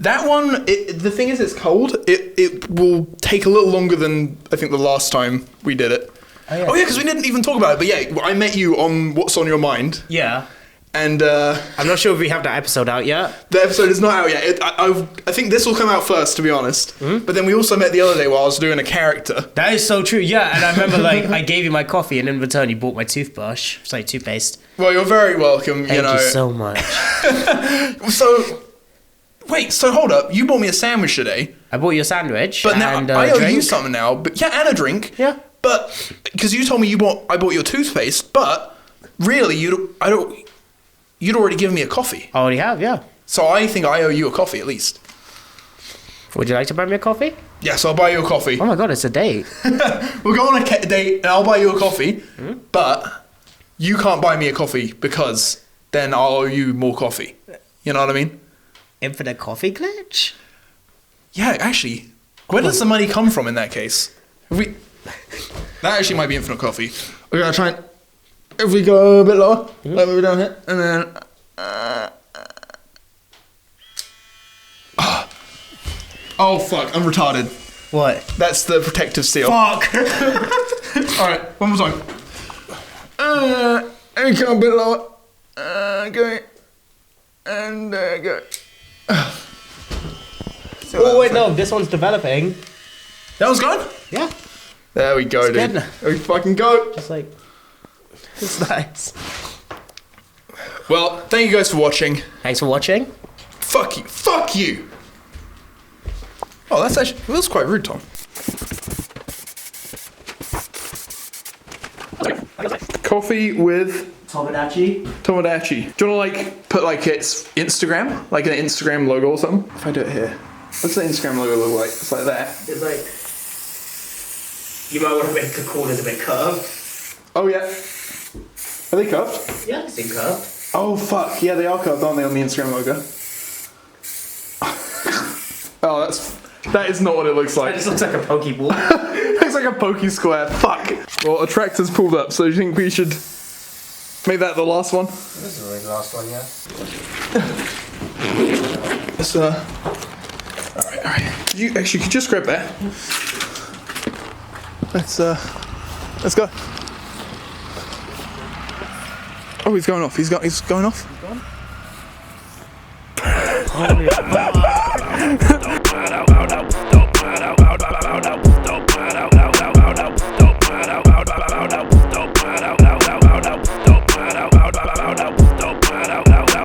That one, the thing is, it's cold. It will take a little longer than I think the last time we did it. Oh yeah, because we didn't even talk about it. But yeah, I met you on What's on Your Mind. Yeah. And I'm not sure if we have that episode out yet. the episode is not out yet. I think this will come out first, to be honest. But then we also met the other day while I was doing a character. That is so true, yeah. And I remember, like, I gave you my coffee, and in return, you bought my toothbrush. Sorry, toothpaste. Well, you're very welcome. Thank you so much. So, wait. So hold up. You bought me a sandwich today. I bought you a sandwich. But now and I owe drink. you something now. But yeah, and a drink. Yeah. But because you told me I bought your toothpaste, but really you'd already given me a coffee. I already have, yeah. So I think I owe you a coffee at least. Would you like to buy me a coffee? Yes, I'll buy you a coffee. Oh my god, it's a date. We'll go on a date and I'll buy you a coffee. But you can't buy me a coffee because then I'll owe you more coffee. You know what I mean? Infinite coffee glitch? Yeah, actually, where does the money come from in that case? That actually might be infinite coffee. We're gonna try and... If we go a bit lower, like we're down here, and then... Oh fuck, I'm retarded. What? That's the protective seal. Fuck! Alright, one more time. And come a bit lower. Go. And go. Oh wait, no, this one's developing. That one's gone? Yeah. There we go, dude. good. There we fucking go. Just like... It's nice. Well, thank you guys for watching. Thanks for watching. Fuck you. Fuck you. Oh, that was quite rude, Tom. Coffee with Tomodachi. Tomodachi. Do you want to like put like its Instagram, like an Instagram logo or something? If I do it here, what's the Instagram logo look like? It's like that. It's like... You might want to make the corners a bit curved. Oh yeah. Are they curved? Yeah, it's curved. Oh fuck, yeah, they are curved, aren't they, on the Instagram logo? Oh, that is not what it looks like. It just looks like a pokeball. Looks like a pokey square. Fuck. Well, a tractor's pulled up, so do you think we should make that the last one? This is really the last one, yeah. It's alright. Could you just grab that? Let's go. Oh, he's going off. He's going off. Oh, yeah.